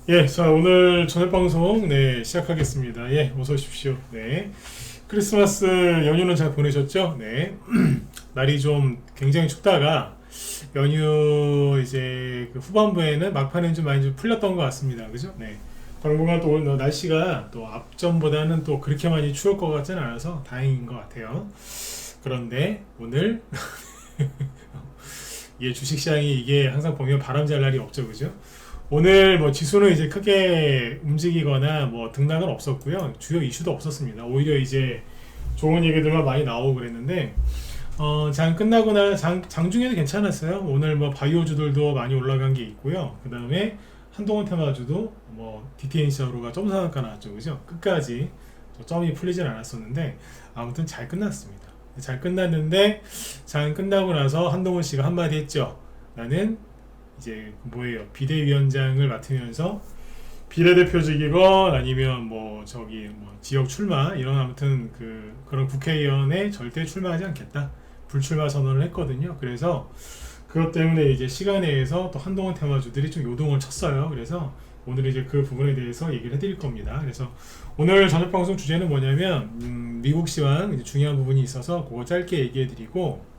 예, 자, 오늘 저녁 방송, 시작하겠습니다. 예, 어서 오십시오. 네. 크리스마스 연휴는 잘 보내셨죠? 네. 날이 좀 굉장히 춥다가, 연휴 이제 그 후반부에는 막판엔 좀 많이 좀 풀렸던 것 같습니다. 그죠? 네. 당분간 또 오늘 날씨가 또 앞전보다는 또 그렇게 많이 추울 것 같지는 않아서 다행인 것 같아요. 그런데 오늘, 이게 주식시장이 이게 항상 보면 바람 잘 날이 없죠. 그죠? 오늘 뭐 지수는 이제 크게 움직이거나 뭐 등락은 없었고요. 주요 이슈도 없었습니다. 오히려 이제 좋은 얘기들만 많이 나오고 그랬는데 장 끝나고 장중에도 괜찮았어요. 오늘 뭐 바이오주들도 많이 올라간 게 있고요. 그 다음에 한동훈 테마주도 뭐 DTNC로가 점상한가 나왔죠. 그죠? 끝까지 점이 풀리진 않았었는데 아무튼 잘 끝났습니다. 잘 끝났는데 장 끝나고 나서 한동훈 씨가 한마디 했죠. 나는 이제 뭐예요? 비대위원장을 맡으면서 비례대표직이건 아니면 뭐 저기 뭐 지역 출마 이런 아무튼 그런 국회의원에 절대 출마하지 않겠다. 불출마 선언을 했거든요. 그래서 그것 때문에 이제 시간에 의해서 또 한동훈 테마주들이 좀 요동을 쳤어요. 그래서 오늘 이제 그 부분에 대해서 얘기를 해드릴 겁니다. 그래서 오늘 저녁 방송 주제는 뭐냐면 미국 시황 이제 중요한 부분이 있어서 그거 짧게 얘기해드리고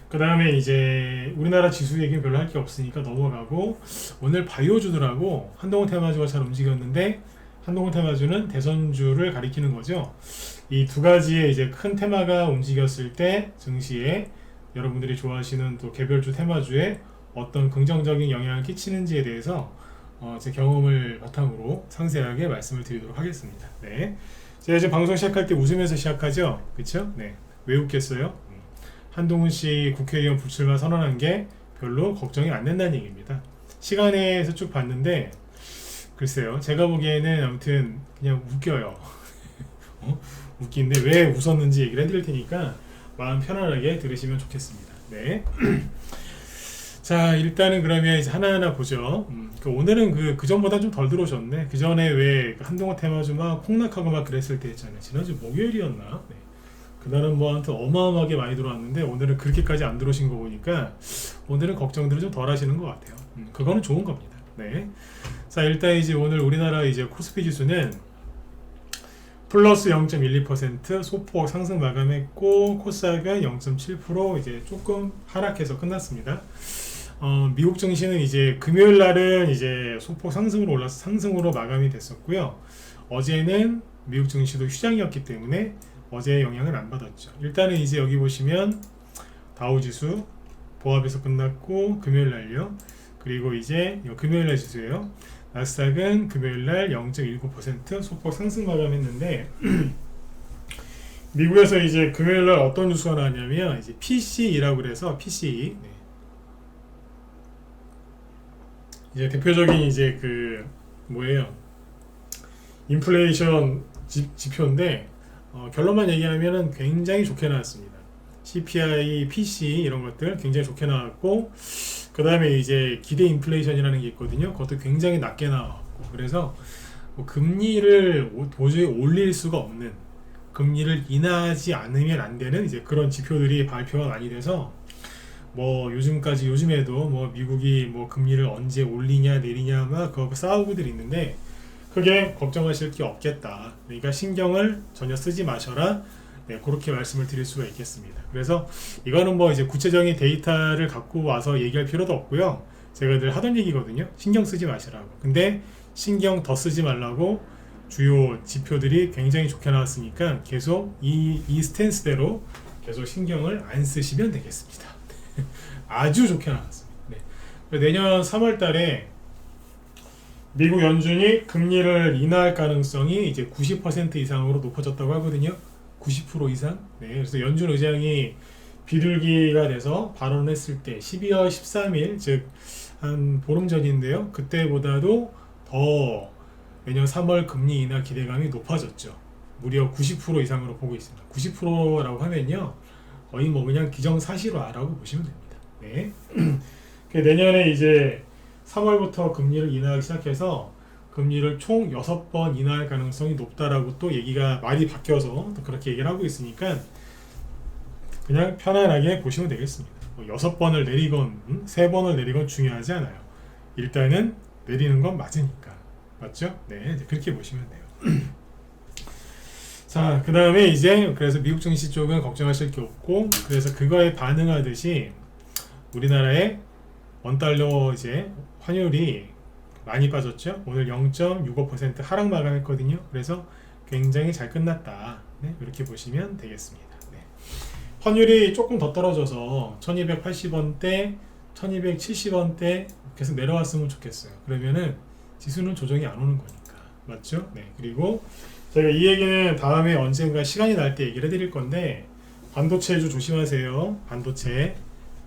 그 다음에 이제 우리나라 지수 얘기는 별로 할 게 없으니까 넘어가고 오늘 바이오주들하고 한동훈 테마주가 잘 움직였는데 한동훈 테마주는 대선주를 가리키는 거죠. 이 두 가지의 이제 큰 테마가 움직였을 때 증시에 여러분들이 좋아하시는 또 개별주 테마주에 어떤 긍정적인 영향을 끼치는지에 대해서 제 경험을 바탕으로 상세하게 말씀을 드리도록 하겠습니다. 네. 제가 이제 방송 시작할 때 웃으면서 시작하죠. 그쵸? 네. 왜 웃겠어요? 한동훈 씨 국회의원 불출마 선언한 게 별로 걱정이 안 된다는 얘기입니다. 시간에서 쭉 봤는데 글쎄요, 제가 보기에는 아무튼 그냥 웃겨요. 웃긴데 왜 웃었는지 얘기를 해드릴 테니까 마음 편안하게 들으시면 좋겠습니다. 네. 자, 일단은 그러면 이제 하나하나 보죠. 오늘은 그 전보다 좀 덜 들어오셨네. 그 전에 왜 한동훈 테마주 막 폭락하고 막 그랬을 때 있잖아요. 지난주 목요일이었나? 네. 그날은 뭐 한테 어마어마하게 많이 들어왔는데 오늘은 그렇게까지 안 들어오신 거 보니까 오늘은 걱정들을 좀 덜 하시는 것 같아요. 그거는 좋은 겁니다. 네. 자, 일단 이제 오늘 우리나라 이제 코스피 지수는 플러스 0.12% 소폭 상승 마감했고 코스닥은 0.7% 이제 조금 하락해서 끝났습니다. 미국 증시는 이제 금요일 날은 이제 소폭 상승으로 올라서 상승으로 마감이 됐었고요. 어제는 미국 증시도 휴장이었기 때문에 어제 영향을 안 받았죠. 일단은 이제 여기 보시면 다우지수 보합에서 끝났고 금요일날요. 그리고 이제 금요일날 지수예요. 나스닥은 금요일날 0.19% 소폭 상승 마감했는데 미국에서 이제 금요일날 어떤 뉴스가 나왔냐면 이제 PCE라고 그래서 PCE 이제 대표적인 이제 뭐예요? 인플레이션 지표인데 결론만 얘기하면은 굉장히 좋게 나왔습니다. CPI, PC 이런 것들 굉장히 좋게 나왔고 그 다음에 이제 기대 인플레이션이라는 게 있거든요. 그것도 굉장히 낮게 나왔고 그래서 뭐 금리를 도저히 올릴 수가 없는 금리를 인하하지 않으면 안 되는 이제 그런 지표들이 발표가 많이 돼서 뭐 요즘에도 뭐 미국이 뭐 금리를 언제 올리냐 내리냐 막 그거 싸우고들 있는데 크게 걱정하실 게 없겠다. 그러니까 신경을 전혀 쓰지 마셔라. 네, 그렇게 말씀을 드릴 수가 있겠습니다. 그래서 이거는 뭐 이제 구체적인 데이터를 갖고 와서 얘기할 필요도 없고요. 제가 늘 하던 얘기거든요. 신경 쓰지 마시라고. 근데 신경 더 쓰지 말라고 주요 지표들이 굉장히 좋게 나왔으니까 계속 이 스탠스대로 계속 신경을 안 쓰시면 되겠습니다. 아주 좋게 나왔습니다. 네. 내년 3월 달에 미국 연준이 금리를 인하할 가능성이 이제 90% 이상으로 높아졌다고 하거든요. 90% 이상. 네, 그래서 연준 의장이 비둘기가 돼서 발언을 했을 때 12월 13일, 즉 한 보름 전인데요. 그때보다도 더 내년 3월 금리 인하 기대감이 높아졌죠. 무려 90% 이상으로 보고 있습니다. 90%라고 하면요. 거의 뭐 그냥 기정사실화라고 보시면 됩니다. 네. 내년에 이제 3월부터 금리를 인하하기 시작해서 금리를 총 6번 인하할 가능성이 높다라고 또 말이 바뀌어서 또 그렇게 얘기를 하고 있으니까 그냥 편안하게 보시면 되겠습니다. 6번을 내리건 3번을 내리건 중요하지 않아요. 일단은 내리는 건 맞으니까. 맞죠? 네, 이제 그렇게 보시면 돼요. 자, 그 다음에 이제 그래서 미국 증시 쪽은 걱정하실 게 없고, 그래서 그거에 반응하듯이 우리나라의 원달러 이제 환율이 많이 빠졌죠. 오늘 0.65% 하락 마감했거든요. 그래서 굉장히 잘 끝났다. 네, 이렇게 보시면 되겠습니다. 네. 환율이 조금 더 떨어져서 1280원대, 1270원대 계속 내려왔으면 좋겠어요. 그러면은 지수는 조정이 안 오는 거니까. 맞죠? 네. 그리고 제가 이 얘기는 다음에 언젠가 시간이 날 때 얘기를 해드릴 건데, 반도체주 조심하세요. 반도체.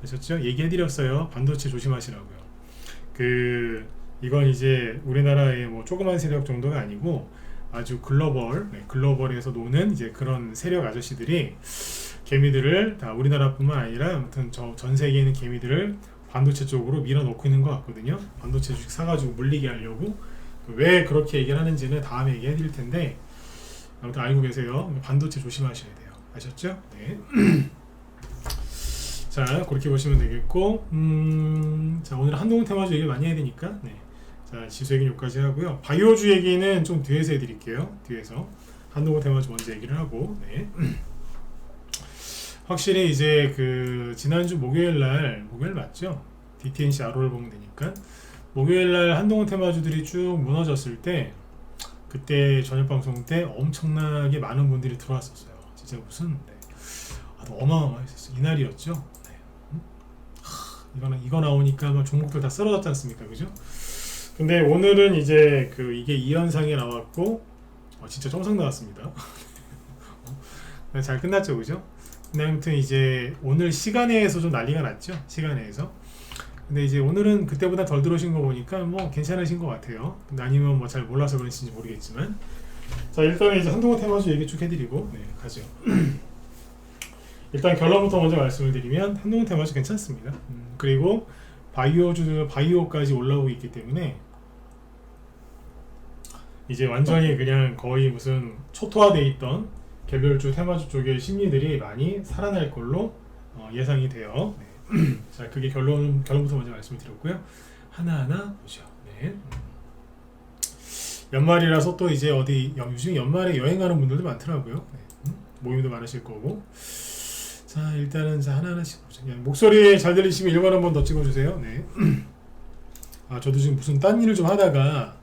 아셨죠? 얘기해드렸어요. 반도체 조심하시라고요. 이건 이제 우리나라의 뭐 조그만 세력 정도가 아니고 아주 글로벌, 글로벌에서 노는 이제 그런 세력 아저씨들이 개미들을 다 우리나라뿐만 아니라 아무튼 전 세계에 있는 개미들을 반도체 쪽으로 밀어넣고 있는 것 같거든요. 반도체 주식 사가지고 물리게 하려고. 왜 그렇게 얘기를 하는지는 다음에 얘기해 드릴 텐데, 아무튼 알고 계세요. 반도체 조심하셔야 돼요. 아셨죠? 네. 자, 그렇게 보시면 되겠고, 자, 오늘 한동훈 테마주 얘기 많이 해야 되니까, 네. 자, 지수 얘기는 여기까지 하고요. 바이오주 얘기는 좀 뒤에서 해드릴게요. 뒤에서. 한동훈 테마주 먼저 얘기를 하고, 네. 확실히 이제 지난주 목요일 맞죠? DTNC RO를 보면 되니까. 목요일 날 한동훈 테마주들이 쭉 무너졌을 때, 그때 저녁 방송 때 엄청나게 많은 분들이 들어왔었어요. 진짜 무슨, 네. 어마어마했었어요. 이날이었죠. 네. 이거 나오니까 막 종목들 다 쓰러졌지 않습니까? 그죠? 근데 오늘은 이제 이게 이 현상이 나왔고, 진짜 정상 나왔습니다. 잘 끝났죠, 그죠? 근데 아무튼 이제 오늘 시간에서 좀 난리가 났죠. 시간에서. 근데 이제 오늘은 그때보다 덜 들어오신 거 보니까 뭐 괜찮으신 것 같아요. 근데 아니면 뭐 잘 몰라서 그런지 모르겠지만. 자, 일단은 이제 한동훈 테마주 얘기 쭉 해드리고, 네, 가죠. 일단 결론부터 먼저 말씀을 드리면 한동훈 테마주 괜찮습니다. 그리고 바이오까지 올라오고 있기 때문에 이제 완전히 그냥 거의 무슨 초토화되어 있던 개별주 테마주 쪽의 심리들이 많이 살아날 걸로 예상이 돼요. 네. 자, 그게 결론부터 먼저 말씀을 드렸고요. 하나하나 보죠. 네. 연말이라서 또 이제 요즘 연말에 여행 가는 분들도 많더라고요. 네. 모임도 많으실 거고. 자, 일단은 하나하나씩 보죠. 목소리 잘 들리시면 1번 한번 더 찍어주세요. 네. 저도 지금 무슨 딴 일을 좀 하다가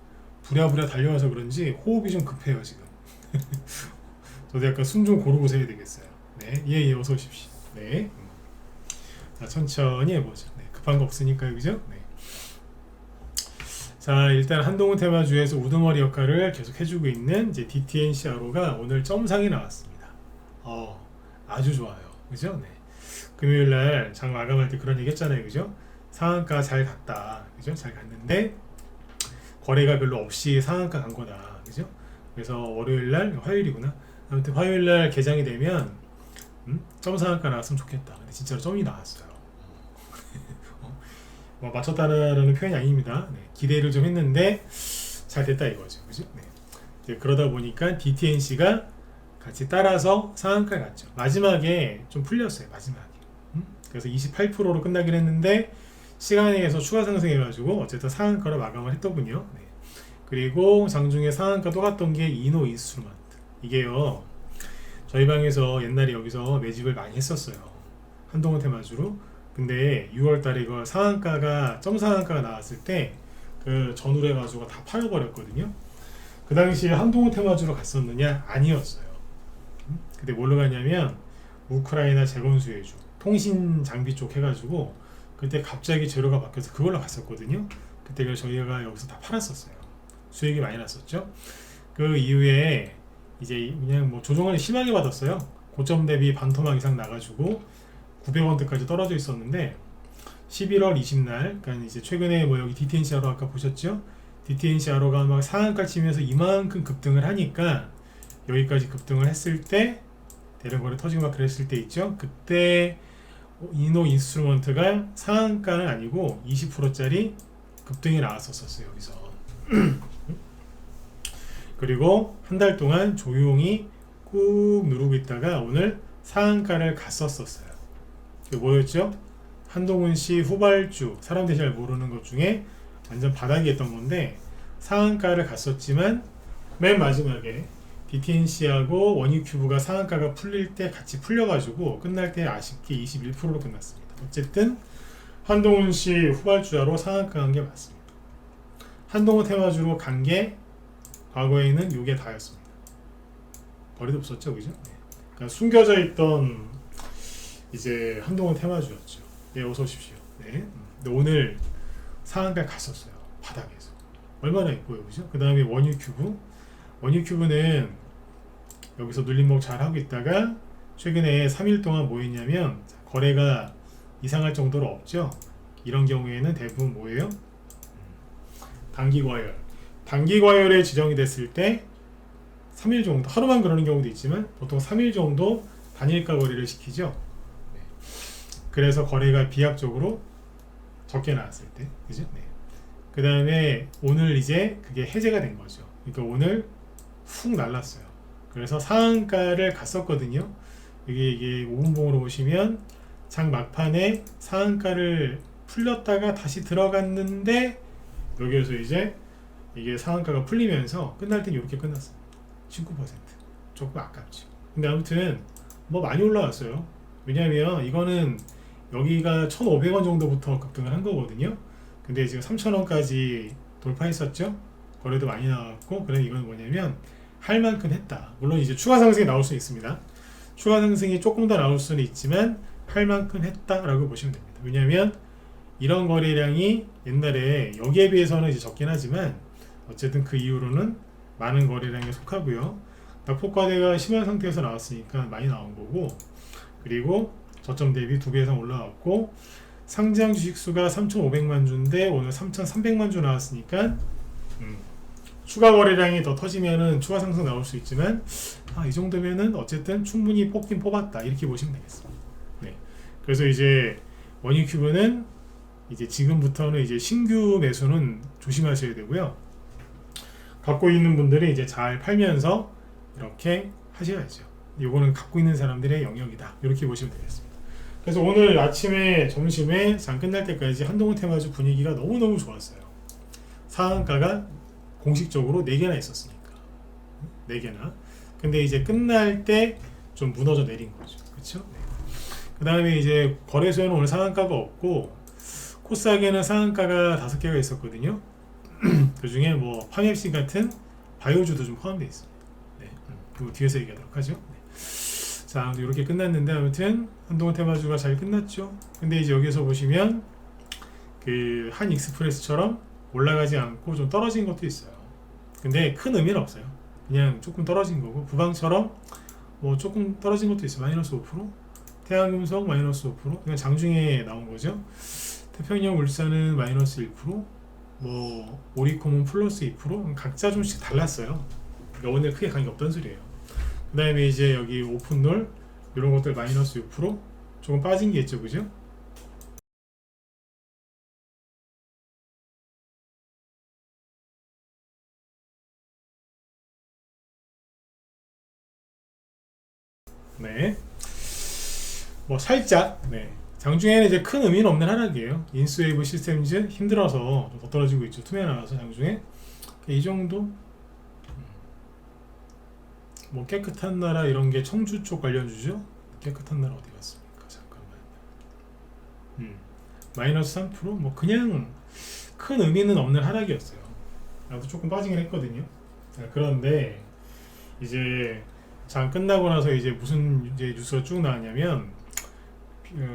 부랴부랴 달려와서 그런지 호흡이 좀 급해요, 지금. 저도 약간 숨 좀 고르고서 해야 되겠어요. 네. 예, 어서 오십시오. 네. 자, 천천히 해보죠. 네. 급한 거 없으니까요, 그죠? 네. 자, 일단 한동훈 테마주에서 우두머리 역할을 계속 해주고 있는 이제 DTNCRO가 오늘 점상이 나왔습니다. 아주 좋아요. 그죠? 네. 금요일날 장 마감할 때 그런 얘기 했잖아요. 그죠? 상한가 잘 갔다. 그죠? 잘 갔는데 거래가 별로 없이 상한가 간 거다. 그죠? 그래서 월요일날, 화요일이구나. 아무튼 화요일날 개장이 되면 점 상한가 나왔으면 좋겠다. 근데 진짜로 점이 나왔어요. 뭐 맞췄다는 표현이 아닙니다. 네. 기대를 좀 했는데 잘 됐다 이거죠. 그죠? 네. 이제 그러다 보니까 DTNC가 같이 따라서 상한가를 갔죠. 마지막에 좀 풀렸어요. 마지막에. 그래서 28%로 끝나긴 했는데 시간에 의해서 추가 상승해가지고 어쨌든 상한가로 마감을 했더군요. 네. 그리고 장중에 상한가 또 갔던 게 이노 인스트루먼트. 이게요, 저희 방에서 옛날에 여기서 매집을 많이 했었어요. 한동훈 테마주로. 근데 6월달에 이거 상한가가 점 상한가가 나왔을 때 전후로 해가지고 다 팔아버렸거든요. 그 당시에 한동훈 테마주로 갔었느냐? 아니었어요. 근데 뭘로 갔냐면 우크라이나 재건수혜주 통신 장비 쪽 해가지고 그때 갑자기 재료가 바뀌어서 그걸로 갔었거든요. 그때 그래서 저희가 여기서 다 팔았었어요. 수익이 많이 났었죠. 그 이후에 이제 그냥 뭐 조정을 심하게 받았어요. 고점 대비 반토막 이상 나가지고 900원대까지 떨어져 있었는데 11월 20날, 그러니까 이제 최근에 뭐 여기 DTNCRO 아까 보셨죠? DTNCRO가 막 상한가 치면서 이만큼 급등을 하니까 여기까지 급등을 했을 때 대량 거래 터지고 막 그랬을 때 있죠? 그때 이노 인스트루먼트가 상한가는 아니고 20%짜리 급등이 나왔었어요, 여기서. 그리고 한 달 동안 조용히 꾹 누르고 있다가 오늘 상한가를 갔었어요. 그게 뭐였죠? 한동훈 씨 후발주, 사람들이 잘 모르는 것 중에 완전 바닥이었던 건데 상한가를 갔었지만 맨 마지막에 DTNC하고 원유큐브가 상한가가 풀릴 때 같이 풀려가지고 끝날 때 아쉽게 21%로 끝났습니다. 어쨌든 한동훈씨 후발주자로 상한가 간 게 맞습니다. 한동훈 테마주로 간 게 과거에는 요게 다였습니다. 거리도 없었죠, 그죠? 네. 그러니까 숨겨져 있던 이제 한동훈 테마주였죠. 네, 어서 오십시오. 네. 근데 오늘 상한가 갔었어요. 바닥에서. 얼마나 있고요, 그죠? 그 다음에 원유큐브는 여기서 눌림목 잘 하고 있다가 최근에 3일 동안 뭐 했냐면 거래가 이상할 정도로 없죠. 이런 경우에는 대부분 뭐예요? 단기 과열. 단기 과열에 지정이 됐을 때 3일 정도, 하루만 그러는 경우도 있지만 보통 3일 정도 단일가 거래를 시키죠. 네. 그래서 거래가 비약적으로 적게 나왔을 때, 그죠? 네. 그 다음에 오늘 이제 그게 해제가 된 거죠. 그러니까 오늘 훅 날랐어요. 그래서 상한가를 갔었거든요. 이게 5분봉으로 보시면 장 막판에 상한가를 풀렸다가 다시 들어갔는데 여기에서 이제 이게 상한가가 풀리면서 끝날 땐 이렇게 끝났어요. 19%. 조금 아깝죠. 근데 아무튼 뭐 많이 올라왔어요. 왜냐면 이거는 여기가 1,500원 정도부터 급등을 한 거거든요. 근데 지금 3,000원까지 돌파했었죠. 거래도 많이 나왔고, 그럼 이건 뭐냐면 할 만큼 했다. 물론 이제 추가 상승이 나올 수 있습니다. 추가 상승이 조금 더 나올 수는 있지만 할 만큼 했다라고 보시면 됩니다. 왜냐하면 이런 거래량이 옛날에 여기에 비해서는 이제 적긴 하지만 어쨌든 그 이후로는 많은 거래량에 속하고요. 낙폭과대가 심한 상태에서 나왔으니까 많이 나온 거고, 그리고 저점 대비 2배 이상 올라왔고, 상장 주식수가 3,500만 주인데 오늘 3,300만 주 나왔으니까 추가 거래량이 더 터지면은 추가 상승 나올 수 있지만 이 정도면은 어쨌든 충분히 뽑긴 뽑았다 이렇게 보시면 되겠습니다. 네. 그래서 이제 원유큐브는 이제 지금부터는 이제 신규 매수는 조심하셔야 되고요. 갖고 있는 분들이 이제 잘 팔면서 이렇게 하셔야죠. 요거는 갖고 있는 사람들의 영역이다. 이렇게 보시면 되겠습니다. 그래서 오늘 아침에 점심에 장 끝날 때까지 한동훈 테마주 분위기가 너무너무 좋았어요. 상한가가 공식적으로 4개나 있었으니까 4개나. 근데 이제 끝날 때 좀 무너져 내린 거죠. 그쵸? 네. 그 다음에 이제 거래소에는 오늘 상한가가 없고 코스닥에는 상한가가 5개가 있었거든요. 그 중에 뭐 파맵시 같은 바이오주도 좀 포함되어 있습니다. 네. 그리고 뒤에서 얘기하도록 하죠. 네. 자, 이렇게 끝났는데 아무튼 한동훈 테마주가 잘 끝났죠. 근데 이제 여기서 보시면 그 한 익스프레스처럼 올라가지 않고 좀 떨어진 것도 있어요. 근데 큰 의미는 없어요. 그냥 조금 떨어진 거고, 부방처럼 뭐 조금 떨어진 것도 있어요. 마이너스 5%, 태양금속 마이너스 5%, 그냥 장중에 나온 거죠. 태평양 울산은 마이너스 1%, 뭐 오리콤은 플러스 2%, 각자 좀씩 달랐어요. 그러니까 오늘 크게 관계 없던 소리예요. 그 다음에 이제 여기 오픈롤 이런 것들 마이너스 6%, 조금 빠진 게 있죠, 그죠? 네. 뭐 살짝, 네. 장중에는 이제 큰 의미는 없는 하락이에요. 인스웨이브 시스템즈 힘들어서 좀 더 떨어지고 있죠. 투매 나와서 장중에 이 정도. 뭐 깨끗한 나라 이런 게 청주 쪽 관련주죠. 깨끗한 나라 어디 갔습니까? 잠깐만. 마이너스 3%? 뭐 그냥 큰 의미는 없는 하락이었어요. 나도 조금 빠지긴 했거든요. 그런데 이제 장 끝나고 나서 이제 무슨 이제 뉴스가 쭉 나왔냐면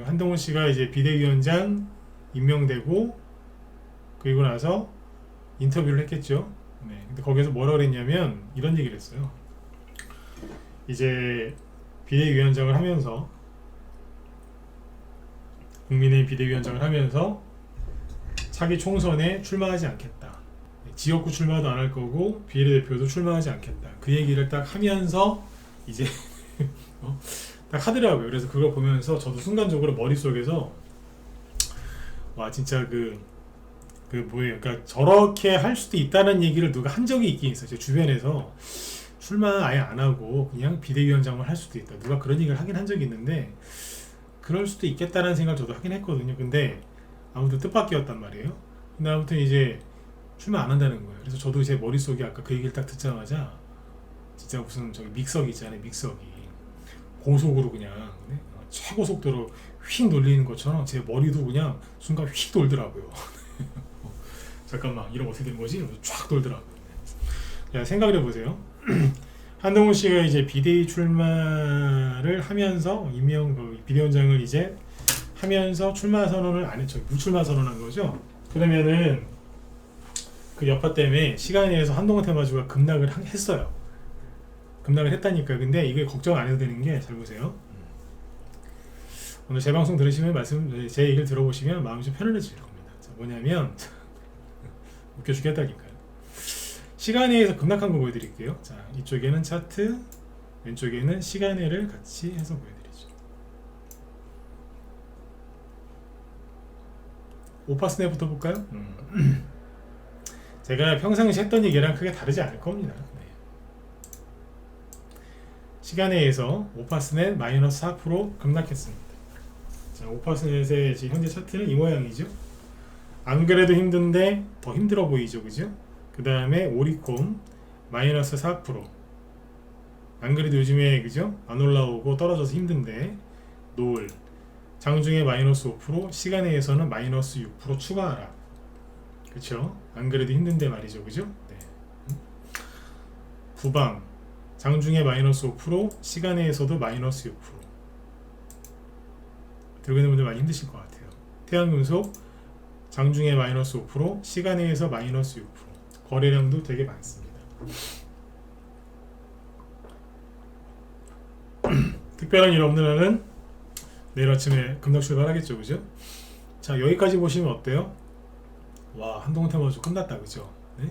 한동훈 씨가 이제 비대위원장 임명되고 그리고 나서 인터뷰를 했겠죠. 네. 근데 거기서 뭐라 그랬냐면 이런 얘기를 했어요. 이제 비대위원장을 하면서 국민의힘 비대위원장을 하면서 차기 총선에 출마하지 않겠다. 지역구 출마도 안 할 거고 비례대표도 출마하지 않겠다. 그 얘기를 딱 하면서 이제 딱 하더라고요. 그래서 그걸 보면서 저도 순간적으로 머릿속에서 와 진짜 그 뭐예요. 그러니까 저렇게 할 수도 있다는 얘기를 누가 한 적이 있긴 있어요. 제 주변에서 출마 아예 안 하고 그냥 비대위원장만 할 수도 있다. 누가 그런 얘기를 하긴 한 적이 있는데 그럴 수도 있겠다는 생각을 저도 하긴 했거든요. 근데 아무튼 뜻밖이었단 말이에요. 그다음부터 이제 출마 안 한다는 거예요. 그래서 저도 제 머릿속에 아까 그 얘기를 딱 듣자마자 진짜 무슨 저기 믹서기 있잖아요. 믹서기 고속으로 그냥 네? 최고 속도로 휙 돌리는 것처럼 제 머리도 그냥 순간 휙 돌더라고요. 잠깐만 이러면 어떻게 된 거지? 이러면서 쫙 돌더라고요. 자, 생각을 해보세요. 한동훈 씨가 이제 비대위 출마를 하면서 이명 비대위원장을 이제 하면서 출마 선언을 안 했죠. 무출마 선언한 거죠. 그러면은 그 여파 때문에 시간에 의해서 한동훈 테마주가 급락을 했어요. 급락을 했다니까. 근데 이게 걱정 안 해도 되는 게 잘 보세요. 오늘 제 방송 들으시면 제 얘기를 들어보시면 마음이 좀 편안해질 겁니다. 자, 뭐냐면 웃겨 죽겠다니까요. 시간에 의해서 급락한 거 보여드릴게요. 자, 이쪽에는 차트, 왼쪽에는 시간에를 같이 해서 보여드리죠. 5파스네부터 볼까요? 제가 평상시 했던 얘기랑 크게 다르지 않을 겁니다. 네. 시간에 의해서 5파스넷 마이너스 4% 급락했습니다. 자, 5파스넷의 지금 현재 차트는 이 모양이죠. 안 그래도 힘든데 더 힘들어 보이죠, 그죠? 그 다음에 오리콤 마이너스 4%. 안 그래도 요즘에 그죠? 안 올라오고 떨어져서 힘든데 노을 장중에 마이너스 5%, 시간에 의해서는 마이너스 6% 추가하라. 그쵸? 안 그래도 힘든데 말이죠, 그죠? 네. 부방 장중에 마이너스 5%, 시간에서도 마이너스 6%. 들고 있는 분들 많이 힘드실 것 같아요. 태양금속 장중에 마이너스 5%, 시간에서 마이너스 6%. 거래량도 되게 많습니다. 특별한 일 없는 한은 내일 아침에 급락 출발하겠죠, 그죠? 자, 여기까지 보시면 어때요? 와, 한동훈 테마주 끝났다, 그죠? 네?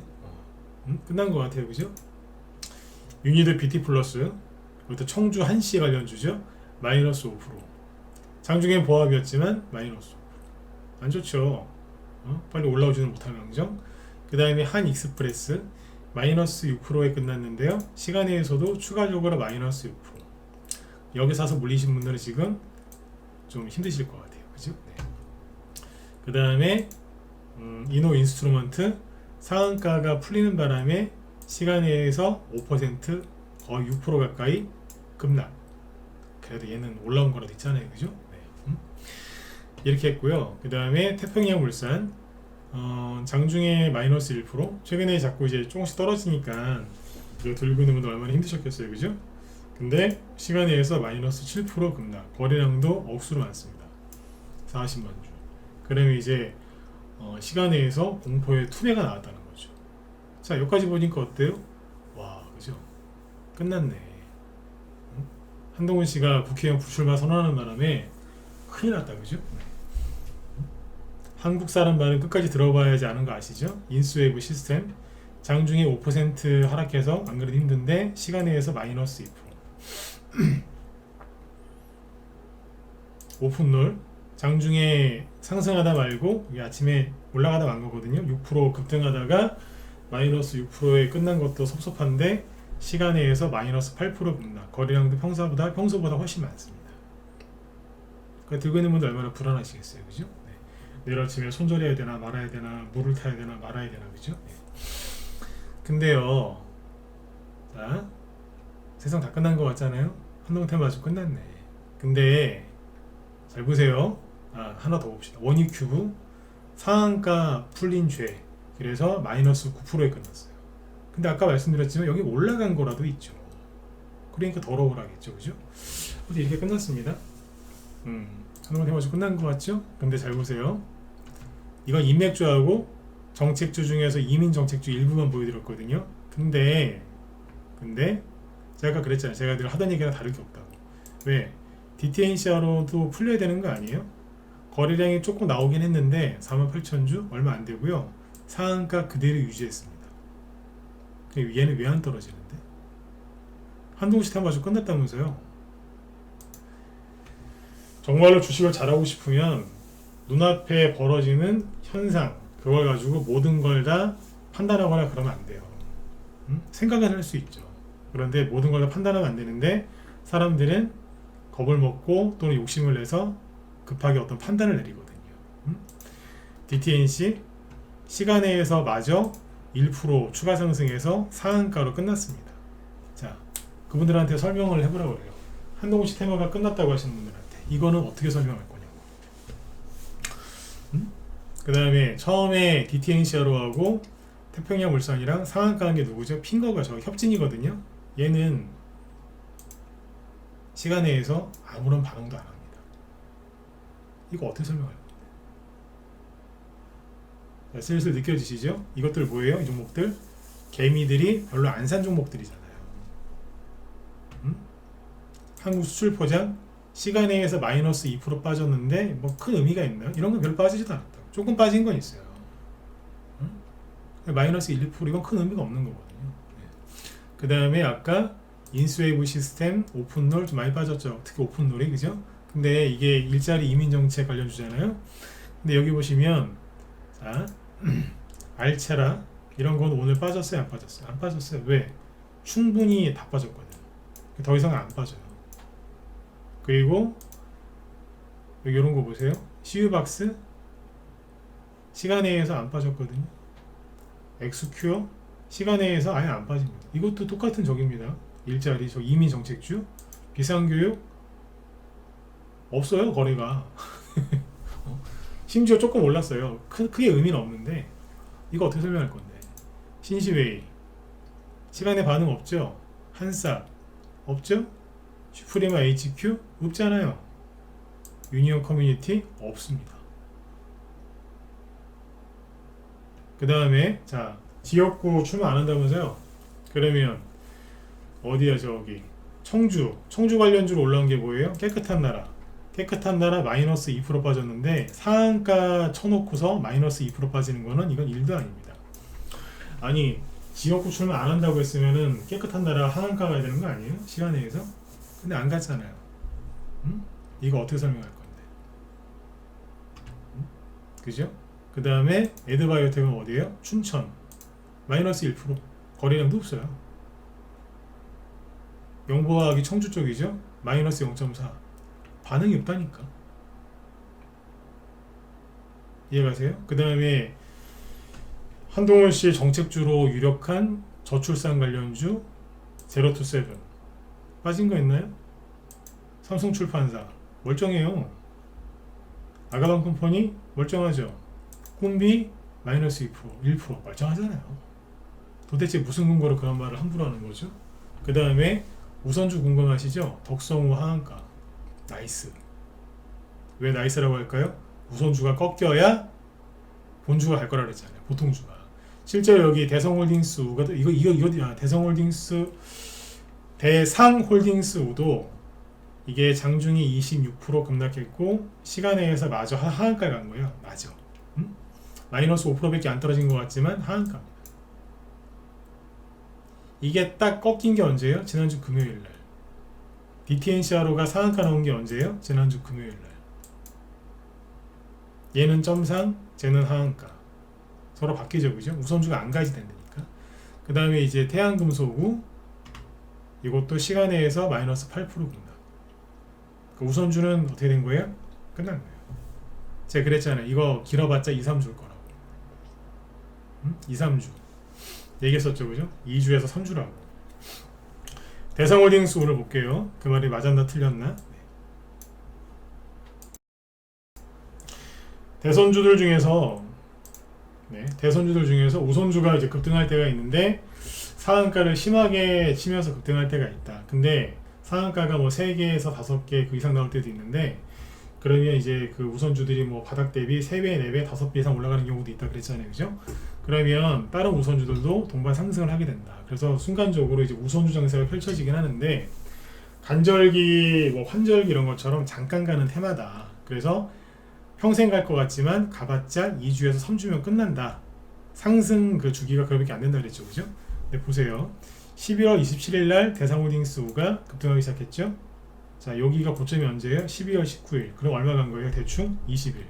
끝난 것 같아요, 그죠? 유니드 BT 플러스, 이것도 청주 한시 관련주죠? 마이너스 5%. 장중엔 보합이었지만 마이너스 5%. 안 좋죠? 빨리 올라오지는 못할 망정. 그 다음에 한 익스프레스 마이너스 6%에 끝났는데요. 시간에서도 추가적으로 마이너스 6%. 여기 사서 물리신 분들은 지금 좀 힘드실 것 같아요, 그죠? 네. 그 다음에 이노 인스트루먼트 상한가가 풀리는 바람에 시간에서 5% 거의 6% 가까이 급락. 그래도 얘는 올라온 거라도 있잖아요, 그죠? 네. 이렇게 했고요. 그 다음에 태평양 물산 장중에 마이너스 1%. 최근에 자꾸 이제 조금씩 떨어지니까 이거 들고 있는 분들 얼마나 힘드셨겠어요, 그죠? 근데 시간에 의해서 마이너스 7% 급락. 거래량도 억수로 많습니다. 40만 주. 그러면 이제 시간에 의해서 공포의 2배가 나왔다는 거죠. 자, 여기까지 보니까 어때요? 와, 그죠? 끝났네. 한동훈 씨가 국회의원 불출마 선언하는 바람에 큰일 났다, 그죠? 한국 사람 말은 끝까지 들어봐야지 아는 거 아시죠? 인수웨이브 시스템 장중에 5% 하락해서 안 그래도 힘든데 시간에 의해서 마이너스 2%. 오픈롤 장중에 상승하다 말고 아침에 올라가다 만 거거든요. 6% 급등하다가 마이너스 6%에 끝난 것도 섭섭한데 시간에 의해서 마이너스 8% 급락. 거래량도 평소보다 훨씬 많습니다. 그러니까 들고 있는 분들 얼마나 불안하시겠어요, 그죠? 네. 내일 아침에 손절해야 되나 말아야 되나, 물을 타야 되나 말아야 되나, 그죠? 네. 근데요, 자, 세상 다 끝난 것 같잖아요. 한동훈 테마주 끝났네. 근데 잘 보세요. 하나 더 봅시다. 원유큐브 상한가 풀린 죄. 그래서 마이너스 9%에 끝났어요. 근데 아까 말씀드렸지만 여기 올라간 거라도 있죠. 그러니까 더 억울하겠죠, 그죠? 어디 이렇게 끝났습니다. 한동훈 테마주 끝난 것 같죠? 근데 잘 보세요. 이건 인맥주하고 정책주 중에서 이민 정책주 일부만 보여드렸거든요. 근데 제가 아까 그랬잖아요. 제가 늘 하던 얘기랑 다를 게 없다고. 왜? DTNCR로도 풀려야 되는 거 아니에요? 거래량이 조금 나오긴 했는데 48,000주 얼마 안 되고요. 상한가 그대로 유지했습니다. 얘는 왜 안 떨어지는데? 한동훈 씨 테마주 끝났다면서요? 정말로 주식을 잘하고 싶으면 눈앞에 벌어지는 현상 그걸 가지고 모든 걸 다 판단하거나 그러면 안 돼요. 생각은 할 수 있죠. 그런데 모든 걸 다 판단하면 안 되는데 사람들은 겁을 먹고 또는 욕심을 내서 급하게 어떤 판단을 내리거든요. DTNC 시간에서 마저 1% 추가 상승해서 상한가로 끝났습니다. 자, 그분들한테 설명을 해보라고 그래요. 한동훈씨 테마가 끝났다고 하시는 분들한테 이거는 어떻게 설명할 거냐고. 그 다음에 처음에 DTNCRO하고 태평양 물산이랑 상한가 한 게 누구죠? 핑거가 저 협진이거든요. 얘는 시간에서 아무런 반응도 안 합니다. 이거 어떻게 설명할 거예요? 자, 슬슬 느껴지시죠? 이것들 뭐예요? 이 종목들 개미들이 별로 안 산 종목들이잖아요. 한국 수출 포장 시간에서 마이너스 2% 빠졌는데 뭐 큰 의미가 있나요? 이런 건 별로 빠지지도 않았다. 조금 빠진 건 있어요. 마이너스 1, 2% 이건 큰 의미가 없는 거거든요. 네. 그 다음에 아까 인스웨이브 시스템 오픈롤 좀 많이 빠졌죠. 특히 오픈롤이 그죠? 근데 이게 일자리 이민 정책 관련 주잖아요. 근데 여기 보시면 자 알체라 이런 건 오늘 빠졌어요, 안 빠졌어요? 안 빠졌어요. 왜? 충분히 다 빠졌거든. 더 이상 안 빠져요. 그리고 여기 이런 거 보세요. CU박스 시간에서 안 빠졌거든요. 엑스큐어 시간에서 아예 안 빠집니다. 이것도 똑같은 적입니다. 일자리 저 이민 정책주 비상교육 없어요 거래가. 심지어 조금 올랐어요. 크게 의미는 없는데 이거 어떻게 설명할 건데. 신시웨이 시간에 반응 없죠. 한사 없죠. 슈프리마 HQ 없잖아요. 유니온 커뮤니티 없습니다. 그 다음에 자 지역구 출마 안 한다면서요. 그러면 어디야 저기 청주 관련주로 올라온 게 뭐예요? 깨끗한 나라 마이너스 2% 빠졌는데 상한가 쳐놓고서 마이너스 2% 빠지는 거는 이건 일도 아닙니다. 아니 지역구 출마 안 한다고 했으면은 깨끗한 나라 하한가 가야 되는 거 아니에요? 시간에서? 근데 안 갔잖아요. 이거 어떻게 설명할 건데? 그죠? 그 다음에 에드바이오텍은 어디에요? 춘천 마이너스 1% 거래량도 없어요. 영보화학이 청주 쪽이죠? 마이너스 0.4 반응이 없다니까. 이해가세요? 그 다음에 한동훈씨 정책주로 유력한 저출산 관련주 제로투세븐 빠진 거 있나요? 삼성출판사 멀쩡해요. 아가방 컴퍼니 멀쩡하죠. 콤비 마이너스 2% 1% 멀쩡하잖아요. 도대체 무슨 근거로 그런 말을 함부로 하는 거죠? 그 다음에 우선주 궁금하시죠? 덕성우 하한가 나이스. 왜 나이스라고 할까요? 우선주가 꺾여야 본주가 갈 거라 그랬잖아요. 보통주가. 실제로 여기 대성홀딩스우가 이거 대성홀딩스 대상홀딩스우도 이게 장중이 26% 급락했고 시간에서 마저 하한가 간 거예요. 맞아. 마이너스 5%밖에 안 떨어진 것 같지만 하한가입니다. 이게 딱 꺾인 게 언제예요? 지난주 금요일날. DTNCRO가 상한가 나온 게 언제예요? 지난주 금요일날. 얘는 점상, 쟤는 하한가. 서로 바뀌죠, 그죠? 우선주가 안 가지 된다니까. 그 다음에 이제 태양금속우 이것도 시간에서 마이너스 8% 급락. 그 우선주는 어떻게 된 거예요? 끝난 거예요. 제가 그랬잖아요. 이거 길어봤자 2, 3주일 거라고. 2, 3주. 얘기했었죠, 그죠? 2주에서 3주라고. 대성홀딩스 오늘 볼게요. 그 말이 맞았나 틀렸나? 네. 대선주들 중에서 우선주가 이제 급등할 때가 있는데 상한가를 심하게 치면서 급등할 때가 있다. 근데 상한가가 뭐 3개에서 5개 그 이상 나올 때도 있는데 그러면 이제 그 우선주들이 뭐 바닥 대비 3배, 4배, 5배 이상 올라가는 경우도 있다 그랬잖아요. 그죠? 그러면 다른 우선주들도 동반 상승을 하게 된다. 그래서 순간적으로 이제 우선주 장세가 펼쳐지긴 하는데 간절기, 뭐 환절기 이런 것처럼 잠깐 가는 테마다. 그래서 평생 갈 것 같지만 가봤자 2주에서 3주면 끝난다. 상승 그 주기가 그렇게 안 된다 그랬죠. 그죠? 네, 보세요. 11월 27일 날 대상홀딩스가 급등하기 시작했죠. 자, 여기가 고점이 언제예요? 12월 19일. 그럼 얼마 간 거예요? 대충 20일.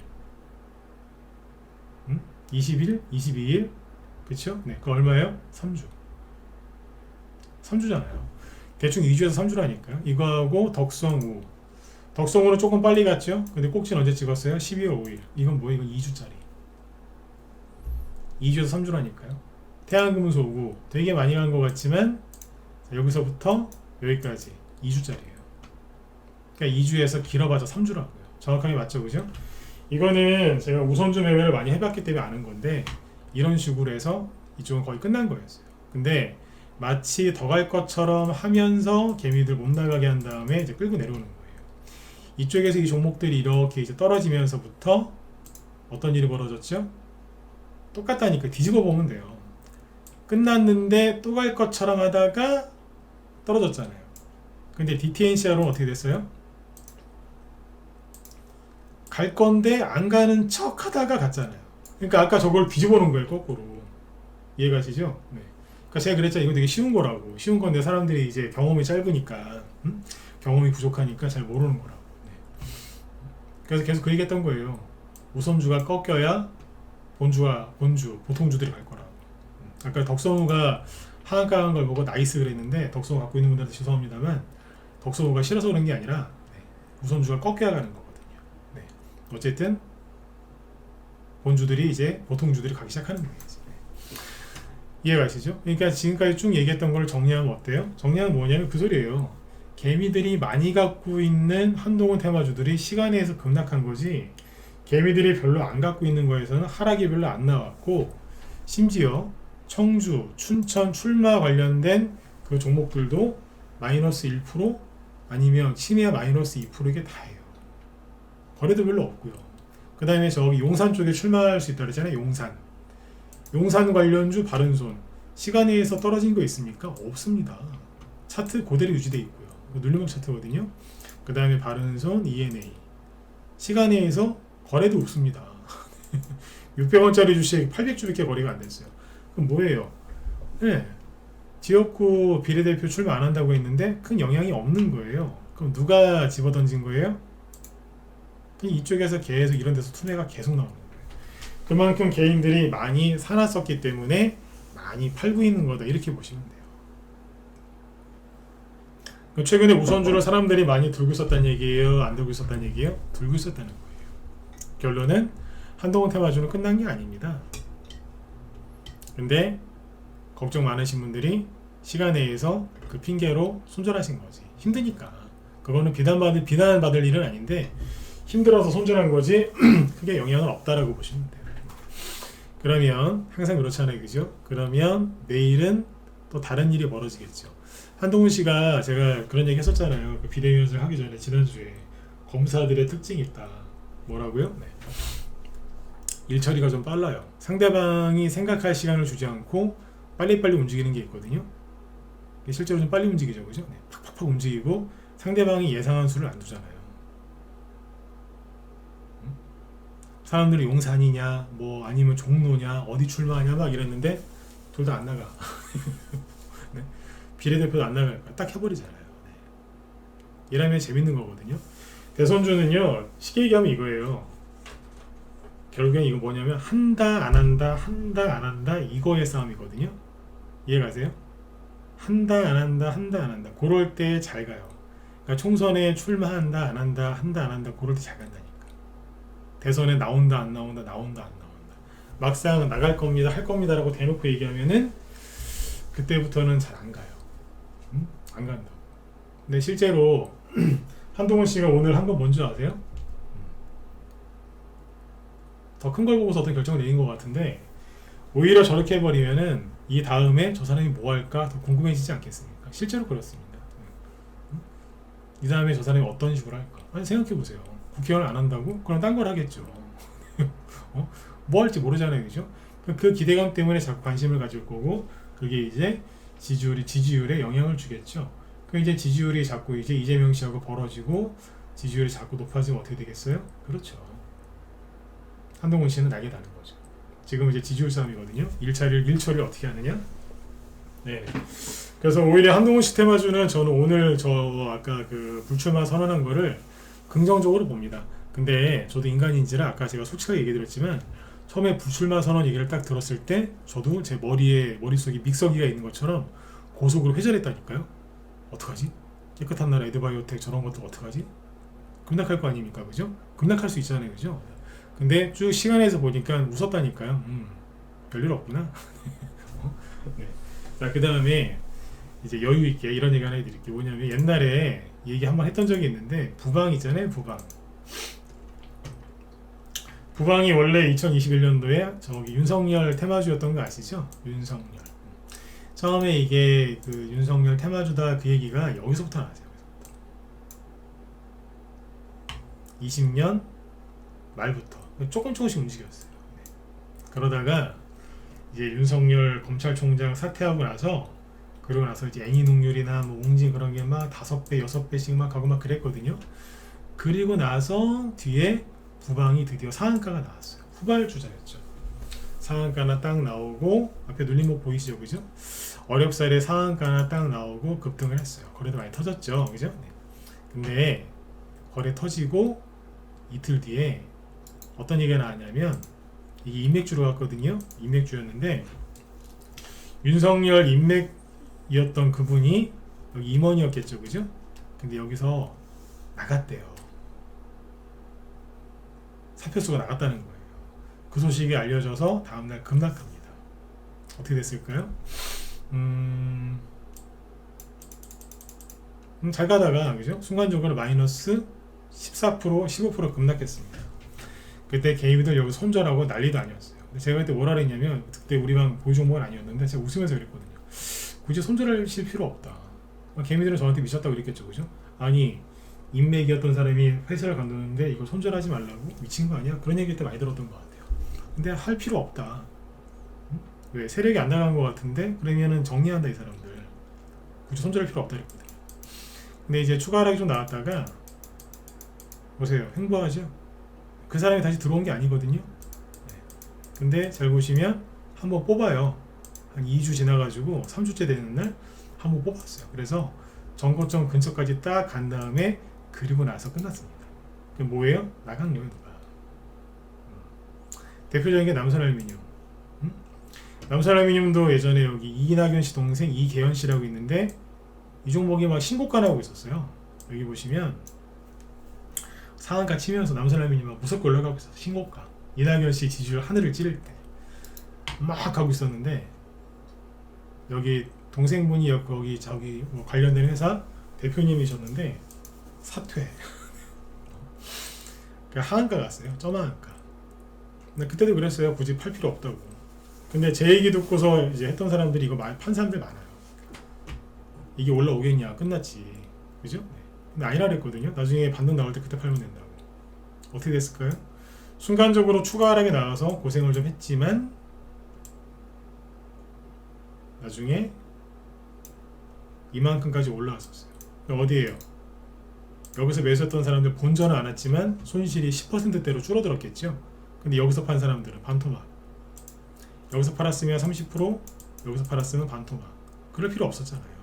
20일? 22일? 그쵸? 네, 그 얼마예요? 3주. 3주잖아요. 대충 2주에서 3주라니까요. 이거하고 덕성우는 조금 빨리 갔죠? 근데 꼭지는 언제 찍었어요? 12월 5일. 이건 뭐예요? 이건 2주짜리. 2주에서 3주라니까요. 태양금수 오고 되게 많이 간 것 같지만 여기서부터 여기까지 2주짜리예요. 그러니까 2주에서 길어봐서 3주라고요. 정확하게 맞죠, 그죠? 이거는 제가 우선주 매매를 많이 해봤기 때문에 아는 건데 이런 식으로 해서 이쪽은 거의 끝난 거였어요. 근데 마치 더 갈 것처럼 하면서 개미들 못 나가게 한 다음에 이제 끌고 내려오는 거예요. 이쪽에서 이 종목들이 이렇게 이제 떨어지면서부터 어떤 일이 벌어졌죠? 똑같다니까 뒤집어 보면 돼요. 끝났는데 또 갈 것처럼 하다가 떨어졌잖아요. 근데 DTNCR은 어떻게 됐어요? 갈 건데 안 가는 척 하다가 갔잖아요. 그러니까 아까 저걸 뒤집어 놓은 거예요, 거꾸로. 이해가시죠? 네. 그러니까 제가 그랬잖아요. 이거 되게 쉬운 거라고. 쉬운 건데 사람들이 이제 경험이 짧으니까, 경험이 부족하니까 잘 모르는 거라고. 네. 그래서 계속 그 얘기했던 거예요. 우선주가 꺾여야 본주, 보통주들이 갈 거라고. 아까 덕성우가 하한가한 걸 보고 나이스 그랬는데 덕성우 갖고 있는 분들한테 죄송합니다만 덕성우가 싫어서 그런 게 아니라 우선주가 꺾여야 가는 거거든요. 네. 어쨌든 본주들이 이제 보통주들이 가기 시작하는 거예요. 이해가시죠? 그러니까 지금까지 쭉 얘기했던 걸 정리하면 어때요? 정리하면 뭐냐면 그 소리예요. 개미들이 많이 갖고 있는 한동훈 테마주들이 시간에서 급락한 거지 개미들이 별로 안 갖고 있는 거에서는 하락이 별로 안 나왔고 심지어 청주, 춘천 출마 관련된 그 종목들도 마이너스 1% 아니면 심야 마이너스 2% 이게 다예요. 거래도 별로 없고요. 그 다음에 저기 용산 쪽에 출마할 수 있다 그랬잖아요. 용산 관련주 바른손 시간에서 떨어진 거 있습니까? 없습니다. 차트 그대로 유지되어 있고요. 눌리목 차트거든요. 그 다음에 바른손 ENA 시간에서 거래도 없습니다. 600원짜리 주식 800주밖에 거래가 안 됐어요. 그럼 뭐예요? 네. 지역구 비례대표 출마 안 한다고 했는데 큰 영향이 없는 거예요. 그럼 누가 집어던진 거예요? 이쪽에서 계속 이런 데서 투매가 계속 나오는 거예요. 그만큼 개인들이 많이 사놨었기 때문에 많이 팔고 있는 거다 이렇게 보시면 돼요. 최근에 우선주를 사람들이 많이 들고 있었다는 얘기예요? 안 들고 있었다는 얘기예요? 들고 있었다는 거예요. 결론은 한동훈 테마주는 끝난 게 아닙니다. 근데 걱정 많으신 분들이 시간 내에서 그 핑계로 손절하신 거지. 힘드니까. 그거는 비난받을 일은 아닌데 힘들어서 손절한 거지 크게 영향은 없다라고 보시면 돼요. 그러면 항상 그렇잖아요, 그죠? 그러면 내일은 또 다른 일이 벌어지겠죠. 한동훈 씨가 제가 그런 얘기 했었잖아요. 그 비대위원을 하기 전에 지난주에 검사들의 특징이 있다. 뭐라고요? 네. 일 처리가 좀 빨라요. 상대방이 생각할 시간을 주지 않고 빨리빨리 움직이는 게 있거든요. 실제로 좀 빨리 움직이죠, 그죠? 네. 팍팍팍 움직이고 상대방이 예상한 수를 안 두잖아요. 사람들이 용산이냐, 뭐 아니면 종로냐, 어디 출마하냐 막 이랬는데 둘 다 안 나가. 네? 비례대표도 안 나갈 거야. 딱 해버리잖아요. 네. 이러면 재밌는 거거든요. 대선주는요, 쉽게 얘기하면 이거예요. 결국엔 이거 뭐냐면 한다 안 한다 한다 안 한다 이거의 싸움이거든요. 이해가세요? 한다 안 한다 한다 안 한다 그럴 때 잘 가요. 그러니까 총선에 출마한다 안 한다 한다 안 한다 그럴 때 잘 간다니까. 대선에 나온다 안 나온다 나온다 안 나온다 막상 나갈 겁니다 할 겁니다 라고 대놓고 얘기하면은 그때부터는 잘 안 가요. 안 간다. 근데 실제로 한동훈 씨가 오늘 한 건 뭔지 아세요? 더 큰 걸 보고서 어떤 결정을 내린 것 같은데 오히려 저렇게 해버리면은 이 다음에 저 사람이 뭐 할까 더 궁금해지지 않겠습니까? 실제로 그렇습니다. 이 다음에 저 사람이 어떤 식으로 할까? 아니 생각해보세요. 국회의원 안 한다고? 그럼 딴 걸 하겠죠. 뭐 할지 모르잖아요, 그죠? 그 기대감 때문에 자꾸 관심을 가질 거고 그게 이제 지지율에 영향을 주겠죠. 그 이제 지지율이 자꾸 이제 이재명 씨하고 벌어지고 지지율이 자꾸 높아지면 어떻게 되겠어요? 그렇죠. 한동훈 씨는 날개 다는 거죠. 지금 이제 지지율 싸움이거든요. 1처리를 어떻게 하느냐? 네. 그래서 오히려 한동훈 씨 테마주는 저는 오늘 아까 그 불출마 선언한 거를 긍정적으로 봅니다. 근데 저도 인간인지라 아까 제가 솔직하게 얘기 드렸지만 처음에 불출마 선언 얘기를 딱 들었을 때 저도 제 머릿속에 믹서기가 있는 것처럼 고속으로 회전했다니까요. 어떡하지? 깨끗한 나라 에드바이오텍 저런 것도 어떡하지? 급락할 거 아닙니까? 그죠? 급락할 수 있잖아요. 그죠? 근데 쭉 시간에서 보니까 웃었다니까요. 별일 없구나. 네. 자, 그 다음에 이제 여유 있게 이런 얘기 하나 해드릴게요. 뭐냐면 옛날에 얘기 한번 했던 적이 있는데 부방 있잖아요. 부방이 원래 2021년도에 저기 윤석열 테마주였던 거 아시죠? 윤석열. 처음에 이게 그 윤석열 테마주다 그 얘기가 여기서부터 나왔어요. 20년 말부터 조금씩 움직였어요. 네. 그러다가 이제 윤석열 검찰총장 사퇴하고 나서 그러고 나서 이제 애니농률이나 뭐 웅진 그런 게 막 5배, 6배씩 막 가고 막 그랬거든요. 그리고 나서 뒤에 부방이 드디어 상한가가 나왔어요. 후발주자였죠. 상한가나 딱 나오고 앞에 눌림목 보이시죠, 그죠? 어렵사리 상한가나 딱 나오고 급등을 했어요. 거래도 많이 터졌죠, 그죠? 네. 근데 거래 터지고 이틀 뒤에 어떤 얘기가 나왔냐면 이게 인맥주로 갔거든요. 인맥주였는데 윤석열 인맥이었던 그분이 여기 임원이었겠죠, 그죠? 근데 여기서 나갔대요. 사표수가 나갔다는 거예요. 그 소식이 알려져서 다음날 급락합니다. 어떻게 됐을까요? 잘 가다가 그죠? 순간적으로 마이너스 14%, 15% 급락했습니다. 그때 개미들 여기 손절하고 난리도 아니었어요. 근데 제가 그때 뭐라 그랬냐면 그때 우리 방 보유 종목은 아니었는데 제가 웃으면서 그랬거든요. 굳이 손절하실 필요 없다. 개미들은 저한테 미쳤다고 그랬겠죠, 그죠? 아니 인맥이었던 사람이 회사를 간두는데 이걸 손절하지 말라고? 미친 거 아니야? 그런 얘기 때 많이 들었던 것 같아요. 근데 할 필요 없다. 응? 왜? 세력이 안 나간 것 같은데 그러면은 정리한다 이 사람들. 굳이 손절할 필요 없다 그랬거든요. 근데 이제 추가 하락이 좀 나왔다가 보세요. 횡보하죠? 그 사람이 다시 들어온 게 아니거든요. 네. 근데 잘 보시면 한번 뽑아요. 한 2주 지나가지고 3주째 되는 날 한번 뽑았어요. 그래서 전고점 근처까지 딱 간 다음에 그리고 나서 끝났습니다. 그 뭐예요? 나강요 누가? 대표적인 게 남선알미늄. 남선알미늄도 예전에 여기 이낙연 씨 동생 이계현 씨라고 있는데 이 종목이 막 신고가 나오고 있었어요. 여기 보시면 상한가 치면서 남선알미늄이 막 무섭게 올라가고 있었어요. 신고가. 이낙연 씨 지지율 하늘을 찌를 때 막 가고 있었는데 여기 동생분이 거기 저기 뭐 관련된 회사 대표님이셨는데 사퇴. 하한가 갔어요. 점하한가. 근데 그때도 그랬어요. 굳이 팔 필요 없다고. 근데 제 얘기 듣고서 이제 했던 사람들이 이거 판 사람들 많아요. 이게 올라오겠냐? 끝났지. 그죠? 네. 근데 아니라 그랬거든요. 나중에 반등 나올 때 그때 팔면 된다고. 어떻게 됐을까요? 순간적으로 추가 하락이 나와서 고생을 좀 했지만 나중에 이만큼까지 올라왔었어요. 어디에요? 여기서 매수했던 사람들 본전은 안 왔지만 손실이 10%대로 줄어들었겠죠. 근데 여기서 판 사람들은 반토막. 여기서 팔았으면 30%, 여기서 팔았으면 반토막. 그럴 필요 없었잖아요.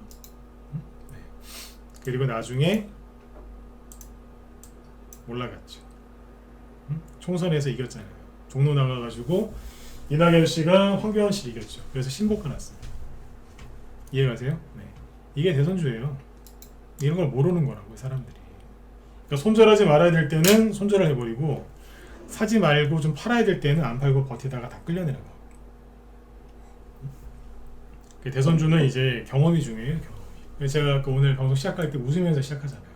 네. 그리고 나중에 올라갔죠. 총선에서 이겼잖아요. 종로 나가가지고 이낙연 씨가 황교안 씨를 이겼죠. 그래서 신고가 났습니다. 이해가세요? 네. 이게 대선주예요. 이런 걸 모르는 거라고요, 사람들이. 그러니까 손절하지 말아야 될 때는 손절을 해버리고 사지 말고 좀 팔아야 될 때는 안 팔고 버티다가 다 끌려내는 거. 대선주는 이제 경험이 중요해요, 경험이. 제가 아까 오늘 방송 시작할 때 웃으면서 시작하잖아요.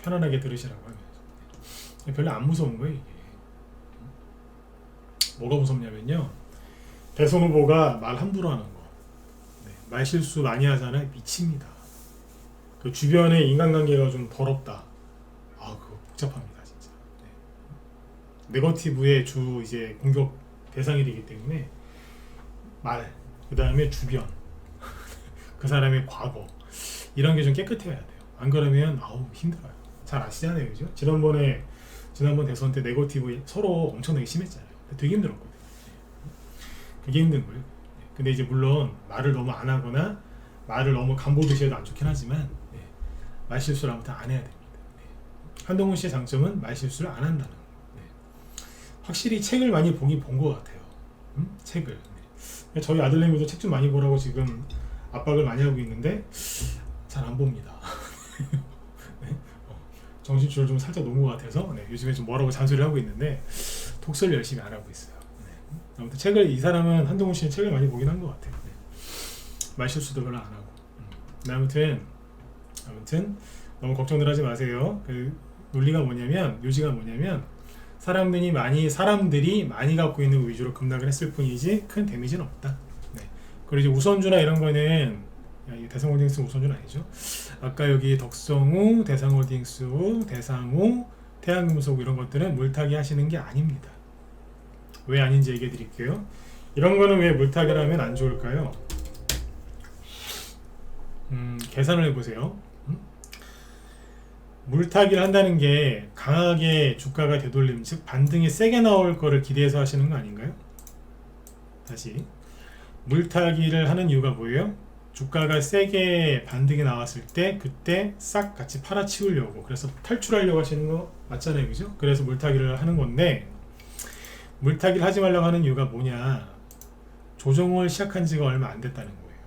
편안하게 들으시라고 하면서. 별로 안 무서운 거예요, 이게. 뭐가 무섭냐면요. 대선 후보가 말 함부로 하는 거. 네, 말 실수 많이 하잖아요. 미칩니다. 그 주변에 인간관계가 좀 더럽다. 아, 그거 복잡합니다, 진짜. 네. 네거티브의 주 이제 공격 대상이 되기 때문에 말, 그 다음에 주변, 그 사람의 과거 이런 게 좀 깨끗해야 돼요. 안 그러면 아우 힘들어요. 잘 아시잖아요, 그죠? 지난번 대선 때 네거티브 서로 엄청나게 심했잖아요. 되게 힘들었거든요. 그게 힘든 거예요. 근데 이제 물론 말을 너무 안 하거나 말을 너무 간보듯이 해도 안 좋긴 하지만 말 실수를 아무튼 안 해야 됩니다. 한동훈 씨의 장점은 말 실수를 안 한다는 거. 확실히 책을 많이 본 것 같아요. 책을. 저희 아들내미도 책 좀 많이 보라고 지금 압박을 많이 하고 있는데 잘 안 봅니다. 네? 정신줄을 좀 살짝 놓은 것 같아서 요즘에 좀 뭐라고 잔소리를 하고 있는데 독서를 열심히 안 하고 있어요. 아무튼 책을 이 사람은 한동훈 씨는 책을 많이 보긴 한 것 같아요. 네. 말실수도 별로 안 하고. 네, 아무튼 너무 걱정들 하지 마세요. 그 논리가 뭐냐면 요지가 뭐냐면 사람들이 많이 갖고 있는 거 위주로 급락을 했을 뿐이지 큰 데미지는 없다. 네. 그리고 이제 우선주나 이런 거는 대상홀딩스 우선주는 아니죠. 아까 여기 덕성우, 대상홀딩스, 대상우, 태양금속 이런 것들은 물타기 하시는 게 아닙니다. 왜 아닌지 얘기해 드릴게요. 이런 거는 왜 물타기를 하면 안 좋을까요? 계산을 해보세요. 물타기를 한다는 게 강하게 주가가 되돌림, 즉 반등이 세게 나올 거를 기대해서 하시는 거 아닌가요? 다시 물타기를 하는 이유가 뭐예요? 주가가 세게 반등이 나왔을 때 그때 싹 같이 팔아치우려고, 그래서 탈출하려고 하시는 거 맞잖아요, 그죠? 그래서 물타기를 하는 건데, 물타기를 하지 말라고 하는 이유가 뭐냐, 조정을 시작한 지가 얼마 안 됐다는 거예요.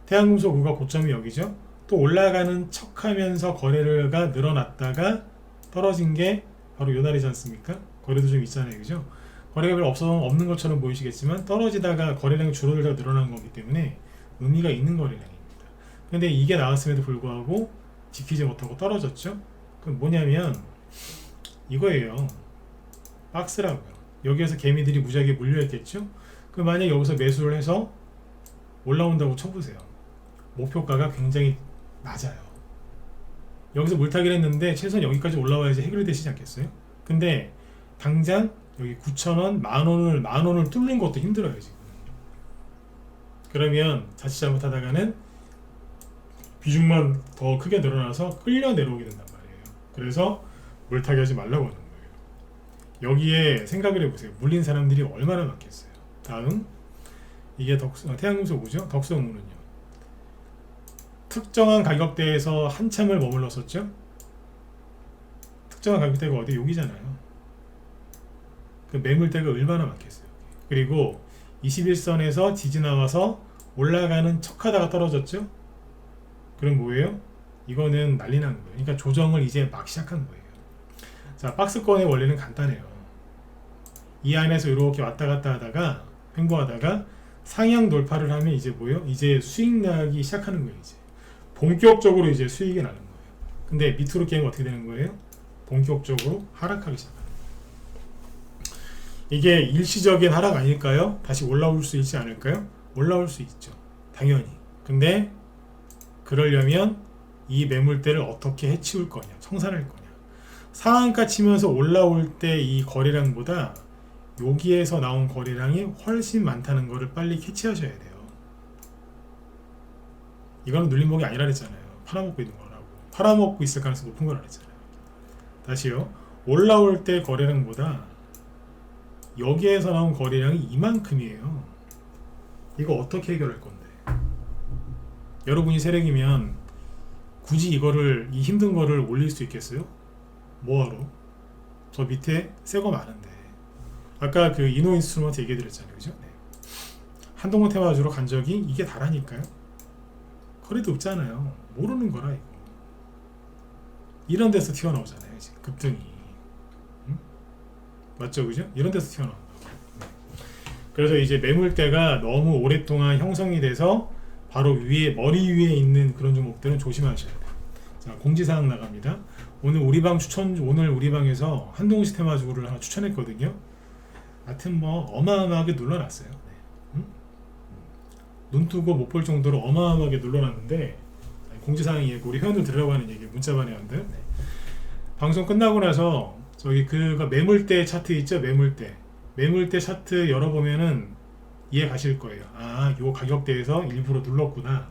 태양금속 우가 고점이 여기죠. 또 올라가는 척하면서 거래가 늘어났다가 떨어진 게 바로 요 날이지 않습니까? 거래도 좀 있잖아요, 그죠? 거래가 별로 없는 것처럼 보이시겠지만 떨어지다가 거래량이 줄어들다가 늘어난 거기 때문에 의미가 있는 거래량입니다. 근데 이게 나왔음에도 불구하고 지키지 못하고 떨어졌죠? 그럼 뭐냐면 이거예요. 박스라고요. 여기에서 개미들이 무지하게 물려있겠죠? 그럼 만약 여기서 매수를 해서 올라온다고 쳐보세요. 목표가가 굉장히 낮아요. 여기서 물타기를 했는데 최소한 여기까지 올라와야지 해결이 되시지 않겠어요? 근데 당장 여기 9,000원, 만원을 뚫는 것도 힘들어요 지금. 그러면 자칫 잘못하다가는 비중만 더 크게 늘어나서 끌려 내려오게 된단 말이에요. 그래서 물타기 하지 말라고 하는 거예요. 여기에 생각을 해보세요. 물린 사람들이 얼마나 많겠어요. 다음, 이게 태양금속우죠. 덕성우는요, 특정한 가격대에서 한참을 머물렀었죠. 특정한 가격대가 어디? 여기잖아요. 그 매물대가 얼마나 많겠어요. 그리고 21선에서 지지 나와서 올라가는 척하다가 떨어졌죠. 그럼 뭐예요? 이거는 난리 난 거예요. 그러니까 조정을 이제 막 시작한 거예요. 자, 박스권의 원리는 간단해요. 이 안에서 이렇게 왔다 갔다 하다가 횡보하다가 상향 돌파를 하면 이제 뭐예요? 이제 수익 나기 시작하는 거예요. 이제 본격적으로 이제 수익이 나는 거예요. 근데 밑으로 깨면 어떻게 되는 거예요? 본격적으로 하락하기 시작하는 거예요. 이게 일시적인 하락 아닐까요? 다시 올라올 수 있지 않을까요? 올라올 수 있죠. 당연히. 근데 그러려면 이 매물대를 어떻게 해치울 거냐, 청산할 거냐. 상한가 치면서 올라올 때 이 거래량보다 여기에서 나온 거래량이 훨씬 많다는 거를 빨리 캐치하셔야 돼요. 이거는 눌림목이 아니라 그랬잖아요. 팔아먹고 있는 거라고. 팔아먹고 있을 가능성이 높은 거라 그랬잖아요. 다시요. 올라올 때 거래량보다 여기에서 나온 거래량이 이만큼이에요. 이거 어떻게 해결할 건데? 여러분이 세력이면 굳이 이 힘든 거를 올릴 수 있겠어요? 뭐하러? 저 밑에 새 거 많은데. 아까 그 이노인스트루먼트 얘기 드렸잖아요, 그죠? 네. 한동훈 테마주로 간 적이 이게 다라니까요. 거래도 없잖아요. 모르는 거라 이거. 이런 데서 튀어나오잖아요, 지금 급등이. 응? 맞죠, 그죠? 이런 데서 튀어나온다고. 네. 그래서 이제 매물대가 너무 오랫동안 형성이 돼서 바로 머리 위에 있는 그런 종목들은 조심하셔야 돼요. 자, 공지사항 나갑니다. 오늘 우리 방에서 한동훈 시테마주를 하나 추천했거든요. 하여튼 뭐 어마어마하게 눌러놨어요. 네. 응? 눈 뜨고 못 볼 정도로 어마어마하게 눌러놨는데, 공지사항이 우리 회원들 들으라고 하는 얘기, 문자반 회원들. 네. 방송 끝나고 나서 저기 그거 매물대 차트 있죠? 매물대 차트 열어보면은 이해 가실 거예요. 아, 요 가격대에서 일부러 눌렀구나.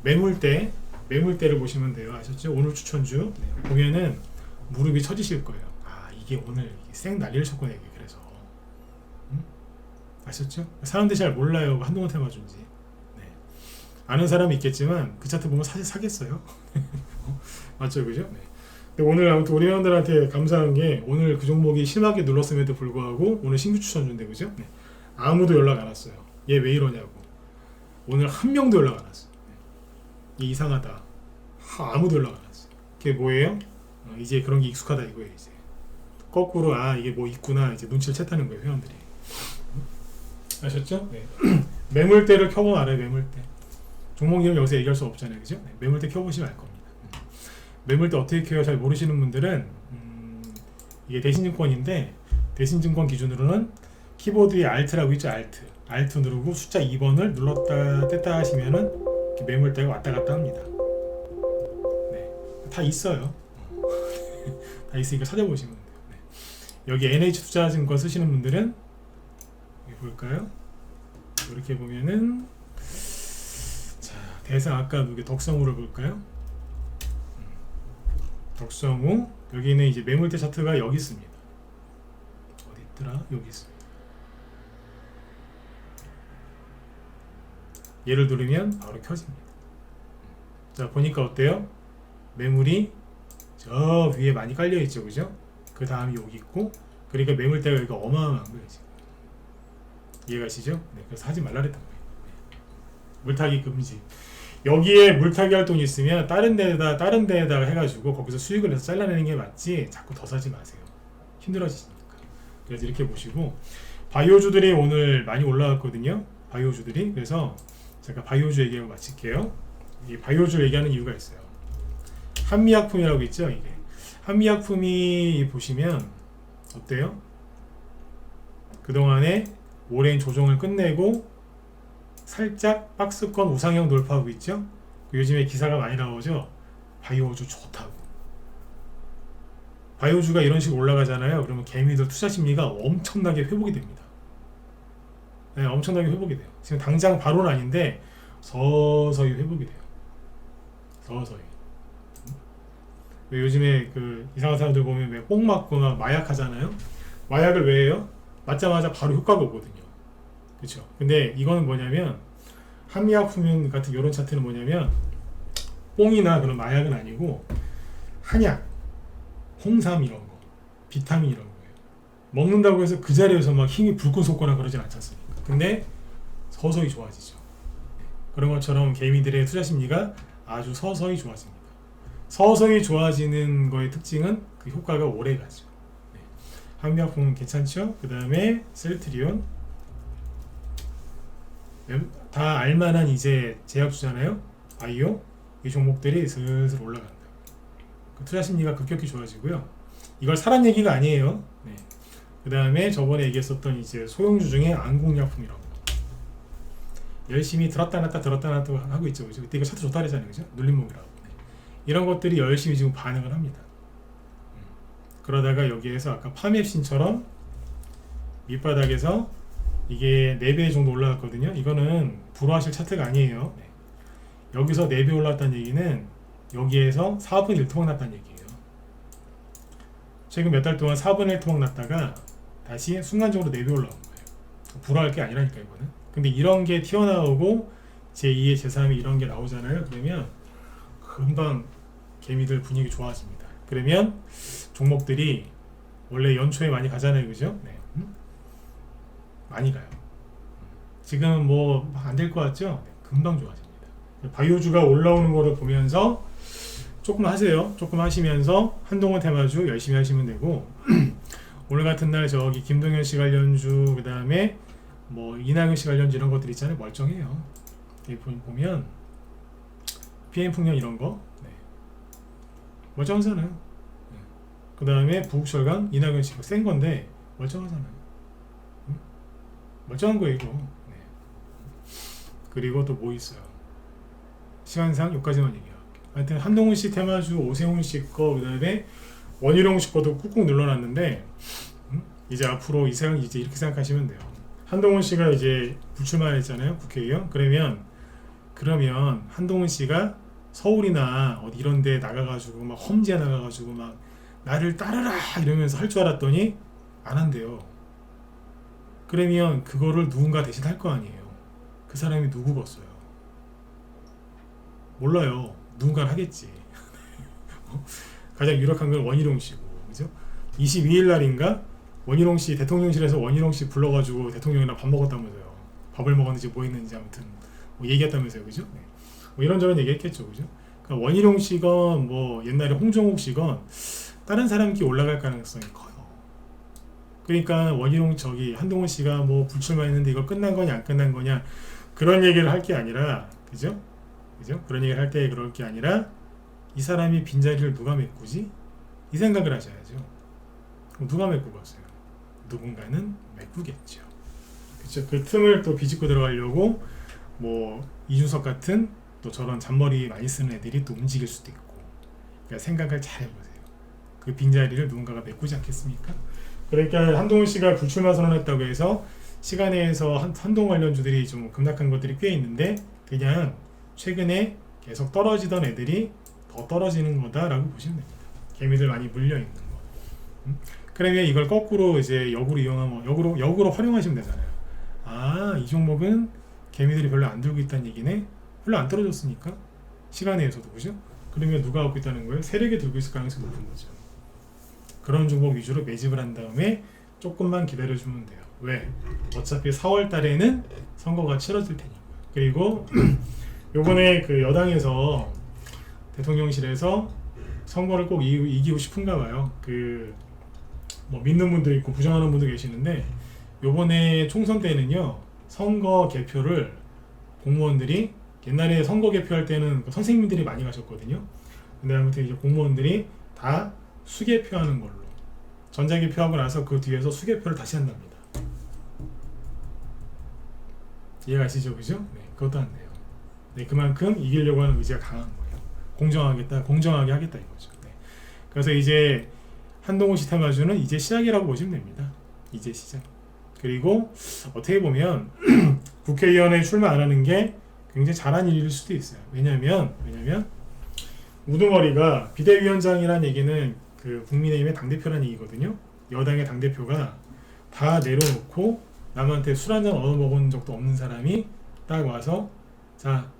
매물대를 보시면 돼요. 아셨죠? 오늘 추천주. 네. 보면은 무릎이 처지실 거예요. 아, 이게 오늘 생 난리를 쳤구나, 이게. 그래서. 응? 아셨죠? 사람들이 잘 몰라요. 한동훈 테마주인지. 네. 아는 사람이 있겠지만 그 차트 보면 사실 사겠어요. 맞죠? 그죠? 네. 근데 오늘 아무튼 우리 회원들한테 감사한 게, 오늘 그 종목이 심하게 눌렀음에도 불구하고 오늘 신규 추천주인데, 그죠? 네. 아무도 연락 안 왔어요. 얘 왜 이러냐고. 오늘 한 명도 연락 안 왔어. 얘 이상하다. 아무도 연락 안 왔어. 그게 뭐예요? 이제 그런 게 익숙하다 이거예요. 이제 거꾸로 이게 뭐 있구나, 이제 눈치를 챘다는 거예요, 회원들이. 아셨죠? 네. 매물대를 켜보면 알아요. 매물대. 종목 이름 여기서 얘기할 수 없잖아요, 그죠? 네. 매물대 켜보시면 알 겁니다. 매물대 어떻게 켜요? 잘 모르시는 분들은 이게 대신증권인데 대신증권 기준으로는 키보드에 Alt라고 있죠. Alt 누르고 숫자 2번을 눌렀다 뗐다 하시면은 이렇게 매물대가 왔다 갔다 합니다. 네. 다 있어요. 다 있으니까 찾아보시면 돼요. 네. 여기 NH투자증권 쓰시는 분들은 여기 볼까요? 이렇게 보면은 자, 대상 아까 누구 덕성우를 볼까요? 덕성우 여기는 이제 매물대 차트가 여기 있습니다. 어디 있더라? 여기 있습니다. 얘를 누르면 바로 켜집니다. 자, 보니까 어때요? 매물이 저 위에 많이 깔려 있죠, 그죠? 그 다음이 여기 있고, 그러니까 매물대가 여기가 어마어마한 거예요, 지금. 이해가시죠? 네, 그래서 하지 말라 그랬던 거예요. 네. 물타기 금지. 여기에 물타기 할 돈이 있으면 다른 데에다가 해가지고 거기서 수익을 내서 잘라내는 게 맞지, 자꾸 더 사지 마세요. 힘들어지시니까. 그래서 이렇게 보시고, 바이오주들이 오늘 많이 올라왔거든요. 바이오주들이. 그래서 제가 바이오주 얘기하고 마칠게요. 이 바이오주 얘기하는 이유가 있어요. 한미약품이라고 있죠, 이게. 한미약품이 보시면 어때요? 그동안에 오랜 조정을 끝내고 살짝 박스권 우상향 돌파하고 있죠. 요즘에 기사가 많이 나오죠. 바이오주 좋다고. 바이오주가 이런 식으로 올라가잖아요. 그러면 개미들 투자 심리가 엄청나게 회복이 됩니다. 네, 엄청나게 회복이 돼요. 지금 당장 바로는 아닌데 서서히 회복이 돼요. 서서히. 왜 요즘에 그 이상한 사람들 보면 왜 뽕 맞고 막 마약 하잖아요. 마약을 왜 해요? 맞자마자 바로 효과가 오거든요. 그렇죠. 근데 이거는 뭐냐면 한미약품 같은 이런 차트는 뭐냐면 뽕이나 그런 마약은 아니고 한약, 홍삼 이런 거, 비타민 이런 거예요. 먹는다고 해서 그 자리에서 막 힘이 불끈 솟거나 그러진 않지 않습니까? 근데 서서히 좋아지죠. 그런 것처럼 개미들의 투자 심리가 아주 서서히 좋아집니다. 서서히 좋아지는 거의 특징은 그 효과가 오래 가죠. 네. 한미약품은 괜찮죠? 그 다음에 셀트리온 다 알만한 이제 제약주잖아요. 바이오 이 종목들이 슬슬 올라간다. 그 투자 심리가 급격히 좋아지고요. 이걸 사람 얘기가 아니에요. 네. 그 다음에 저번에 얘기했었던 이제 소형주 중에 안국약품 이런 거 열심히 들었다 놨다 하고 있죠. 그죠? 그때 이거 차트 좋다 그랬잖아요. 그죠? 눌림목이라고. 네. 이런 것들이 열심히 지금 반응을 합니다. 그러다가 여기에서 아까 파맵신처럼 밑바닥에서 이게 4배 정도 올라갔거든요. 이거는 불허하실 차트가 아니에요. 네. 여기서 4배 올랐다는 얘기는 여기에서 4분의 1토막 났다는 얘기예요. 최근 몇 달 동안 4분의 1 토막 났다가 다시 순간적으로 4배 올라온 거예요. 불허할 게 아니라니까 이거는. 근데 이런 게 튀어나오고 제2의 제3의 이런 게 나오잖아요. 그러면 금방 개미들 분위기 좋아집니다. 그러면 종목들이 원래 연초에 많이 가잖아요. 그죠? 네. 많이 가요. 지금 뭐 안 될 것 같죠? 네. 금방 좋아집니다. 바이오주가 올라오는 거를 보면서 조금 하세요. 조금 하시면서 한동훈 테마주 열심히 하시면 되고 오늘 같은 날 저기 김동현 씨 관련주 그 다음에 뭐 이낙연 씨 관련주 이런 것들 있잖아요. 멀쩡해요. 여기 보면 PM풍년 이런 거 네. 멀쩡하잖아요. 네. 그 다음에 부국철강 이낙연 씨 센 건데 멀쩡하잖아요. 응? 멀쩡한 거예요 이거. 네. 그리고 또 뭐 있어요. 시간상 여기까지만 얘기할게요. 하여튼 한동훈 씨 테마주 오세훈 씨 거 그다음에 원희룡 씨 거도 꾹꾹 눌러놨는데 이제 앞으로 이 생각 이제 이렇게 생각하시면 돼요. 한동훈 씨가 이제 불출마했잖아요 국회의원. 그러면 한동훈 씨가 서울이나 어디 이런데 나가가지고 막 험지에 나가가지고 막 나를 따르라 이러면서 할 줄 알았더니 안 한대요. 그러면 그거를 누군가 대신 할 거 아니에요. 그 사람이 누구겠어요? 몰라요. 누군가 하겠지. 가장 유력한 건 원희룡 씨고, 그죠? 22일 날인가 원희룡 씨 대통령실에서 원희룡 씨 불러가지고 대통령이랑 밥 먹었다면서요. 밥을 먹었는지 뭐 했는지 아무튼 뭐 얘기했다면서요, 그죠? 네. 뭐 이런저런 얘기했겠죠, 그죠? 그러니까 원희룡 씨건 뭐 옛날에 홍정욱 씨건 다른 사람끼리 올라갈 가능성이 커요. 그러니까 한동훈 씨가 뭐 불출마했는데 이거 끝난 거냐 안 끝난 거냐 그런 얘기를 할 게 아니라 그죠? 그런 얘기를 할 때 그럴 게 아니라 이 사람이 빈자리를 누가 메꾸지? 이 생각을 하셔야죠. 누가 메꾸겠어요? 누군가는 메꾸겠죠. 그렇죠? 그 틈을 또 비집고 들어가려고 뭐 이준석 같은 또 저런 잔머리 많이 쓰는 애들이 또 움직일 수도 있고. 그러니까 생각을 잘 해보세요. 그 빈자리를 누군가가 메꾸지 않겠습니까? 그러니까 한동훈 씨가 불출마 선언했다고 해서 시간에서 한동훈 관련주들이 좀 급락한 것들이 꽤 있는데 그냥 최근에 계속 떨어지던 애들이 더 떨어지는 거다라고 보시면 됩니다. 개미들 많이 물려 있는 거. 그러면 이걸 거꾸로 이제 역으로 이용하면 역으로 활용하시면 되잖아요. 아, 이 종목은 개미들이 별로 안 들고 있다는 얘기네. 별로 안 떨어졌으니까 시간에서도 그죠? 그러면 누가 갖고 있다는 거예요? 세력이 들고 있을 가능성이 높은 거죠. 그런 종목 위주로 매집을 한 다음에 조금만 기다려주면 돼요. 왜? 어차피 4월 달에는 선거가 치러질 테니까. 그리고 요번에 그 여당에서 대통령실에서 선거를 꼭 이기고 싶은가 봐요. 뭐 믿는 분도 있고 부정하는 분도 계시는데 요번에 총선 때는요 선거 개표를 공무원들이 옛날에 선거 개표할 때는 선생님들이 많이 가셨거든요. 근데 아무튼 이제 공무원들이 다 수개표하는 걸로 전자개표하고 나서 그 뒤에서 수개표를 다시 한답니다. 이해가시죠? 그죠? 네, 그것도 안 돼요. 네, 그만큼 이기려고 하는 의지가 강한 거예요. 공정하게 하겠다 이거죠. 네. 그래서 이제 한동훈 씨 테마주는 이제 시작이라고 보시면 됩니다. 이제 시작. 그리고 어떻게 보면 국회의원에 출마 안 하는 게 굉장히 잘한 일일 수도 있어요. 왜냐면 우두머리가 비대위원장이라는 얘기는 그 국민의힘의 당대표라는 얘기거든요. 여당의 당대표가 다 내려놓고 남한테 술 한잔 얻어먹은 적도 없는 사람이 딱 와서 자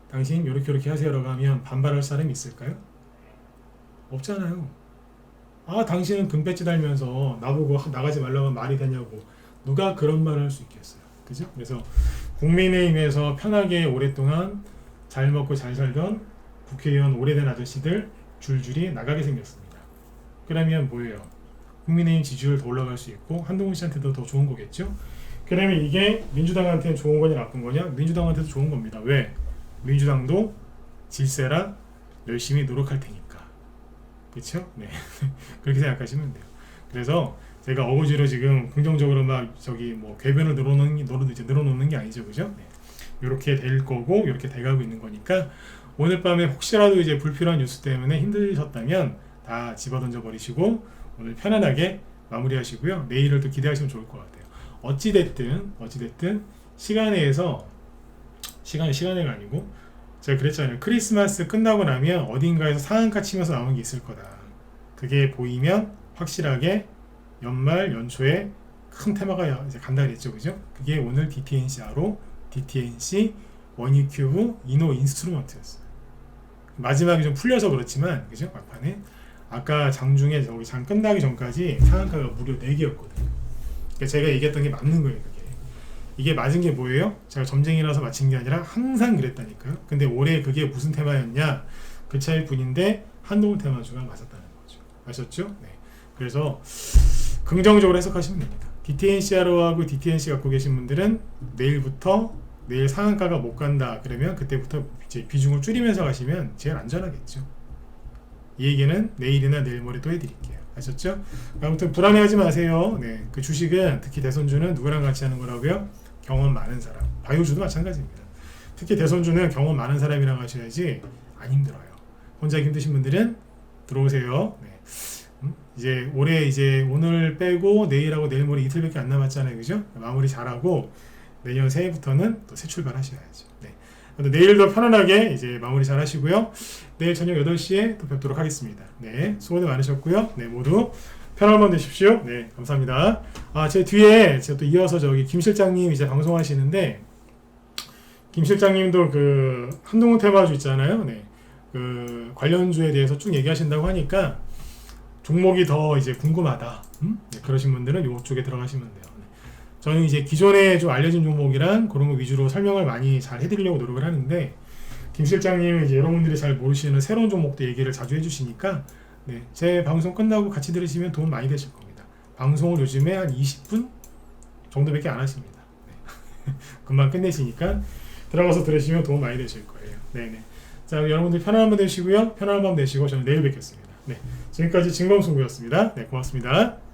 당신 요렇게 하세요라고 하면 반발할 사람이 있을까요? 없잖아요. 아 당신은 금배지 달면서 나보고 나가지 말라고 하면 말이 되냐고 누가 그런 말을 할 수 있겠어요. 그죠? 그래서 국민의힘에서 편하게 오랫동안 잘 먹고 잘 살던 국회의원 오래된 아저씨들 줄줄이 나가게 생겼습니다. 그러면 뭐예요? 국민의힘 지지율 더 올라갈 수 있고 한동훈 씨한테도 더 좋은 거겠죠? 그러면 이게 민주당한테는 좋은 거냐 나쁜 거냐? 민주당한테도 좋은 겁니다. 왜? 민주당도 질세라 열심히 노력할 테니까. 그렇죠? 네. 그렇게 생각하시면 돼요. 그래서 제가 어거지로 지금 긍정적으로 막 뭐 궤변을 늘어놓는 게 아니죠, 그죠? 네. 이렇게 될 거고 이렇게 돼가고 있는 거니까 오늘 밤에 혹시라도 이제 불필요한 뉴스 때문에 힘드셨다면 다 집어던져 버리시고 오늘 편안하게 마무리하시고요. 내일을 또 기대하시면 좋을 것 같아요. 어찌됐든 시간에가 아니고 제가 그랬잖아요. 크리스마스 끝나고 나면 어딘가에서 상한가 치면서 나오는 게 있을 거다. 그게 보이면 확실하게 연말 연초에 큰 테마가 이제 간다 그랬죠, 그죠? 그게 오늘 DTNC로 DTNC 원유큐브 이노 인스트루먼트였어요. 마지막에 좀 풀려서 그렇지만 그죠? 막판에 아까 장중에 장 끝나기 전까지 상한가가 무려 4개였거든요. 그러니까 제가 얘기했던 게 맞는 거예요. 이게 맞은 게 뭐예요? 제가 점쟁이라서 맞힌 게 아니라 항상 그랬다니까요. 근데 올해 그게 무슨 테마였냐? 그 차일 뿐인데 한동훈 테마주가 맞았다는 거죠. 아셨죠? 네. 그래서 긍정적으로 해석하시면 됩니다. DTNC하고 DTNC 갖고 계신 분들은 내일 상한가가 못 간다. 그러면 그때부터 이제 비중을 줄이면서 가시면 제일 안전하겠죠. 이 얘기는 내일이나 내일 모레 또 해드릴게요. 아셨죠? 아무튼 불안해하지 마세요. 네, 그 주식은 특히 대선주는 누구랑 같이 하는 거라고요? 경험 많은 사람. 바이오주도 마찬가지입니다. 특히 대선주는 경험 많은 사람이랑 하셔야지 안 힘들어요. 혼자 힘드신 분들은 들어오세요. 네. 이제 올해 오늘 빼고 내일하고 내일 모레 이틀밖에 안 남았잖아요, 그죠? 마무리 잘하고 내년 새해부터는 또 새 출발하셔야죠. 네. 내일도 편안하게 이제 마무리 잘 하시고요. 내일 저녁 8시에 또 뵙도록 하겠습니다. 네, 수고들 많으셨고요. 네, 모두 편안한 밤 되십시오. 네, 감사합니다. 제 뒤에 제가 또 이어서 김 실장님 이제 방송하시는데 김 실장님도 그 한동훈 테마주 있잖아요. 네, 그 관련주에 대해서 쭉 얘기하신다고 하니까 종목이 더 이제 궁금하다. 네, 그러신 분들은 이쪽에 들어가시면 돼요. 네. 저는 이제 기존에 좀 알려진 종목이랑 그런 거 위주로 설명을 많이 잘 해드리려고 노력을 하는데 김 실장님은 이제 여러분들이 잘 모르시는 새로운 종목도 얘기를 자주 해주시니까 네, 제 방송 끝나고 같이 들으시면 도움 많이 되실 겁니다. 방송을 요즘에 한 20분 정도밖에 안 하십니다. 네. 금방 끝내시니까 들어가서 들으시면 도움 많이 되실 거예요. 네네. 자, 여러분들 편안한 밤 되시고요. 편안한 밤 되시고 저는 내일 뵙겠습니다. 네. 지금까지 진검승부였습니다. 네, 고맙습니다.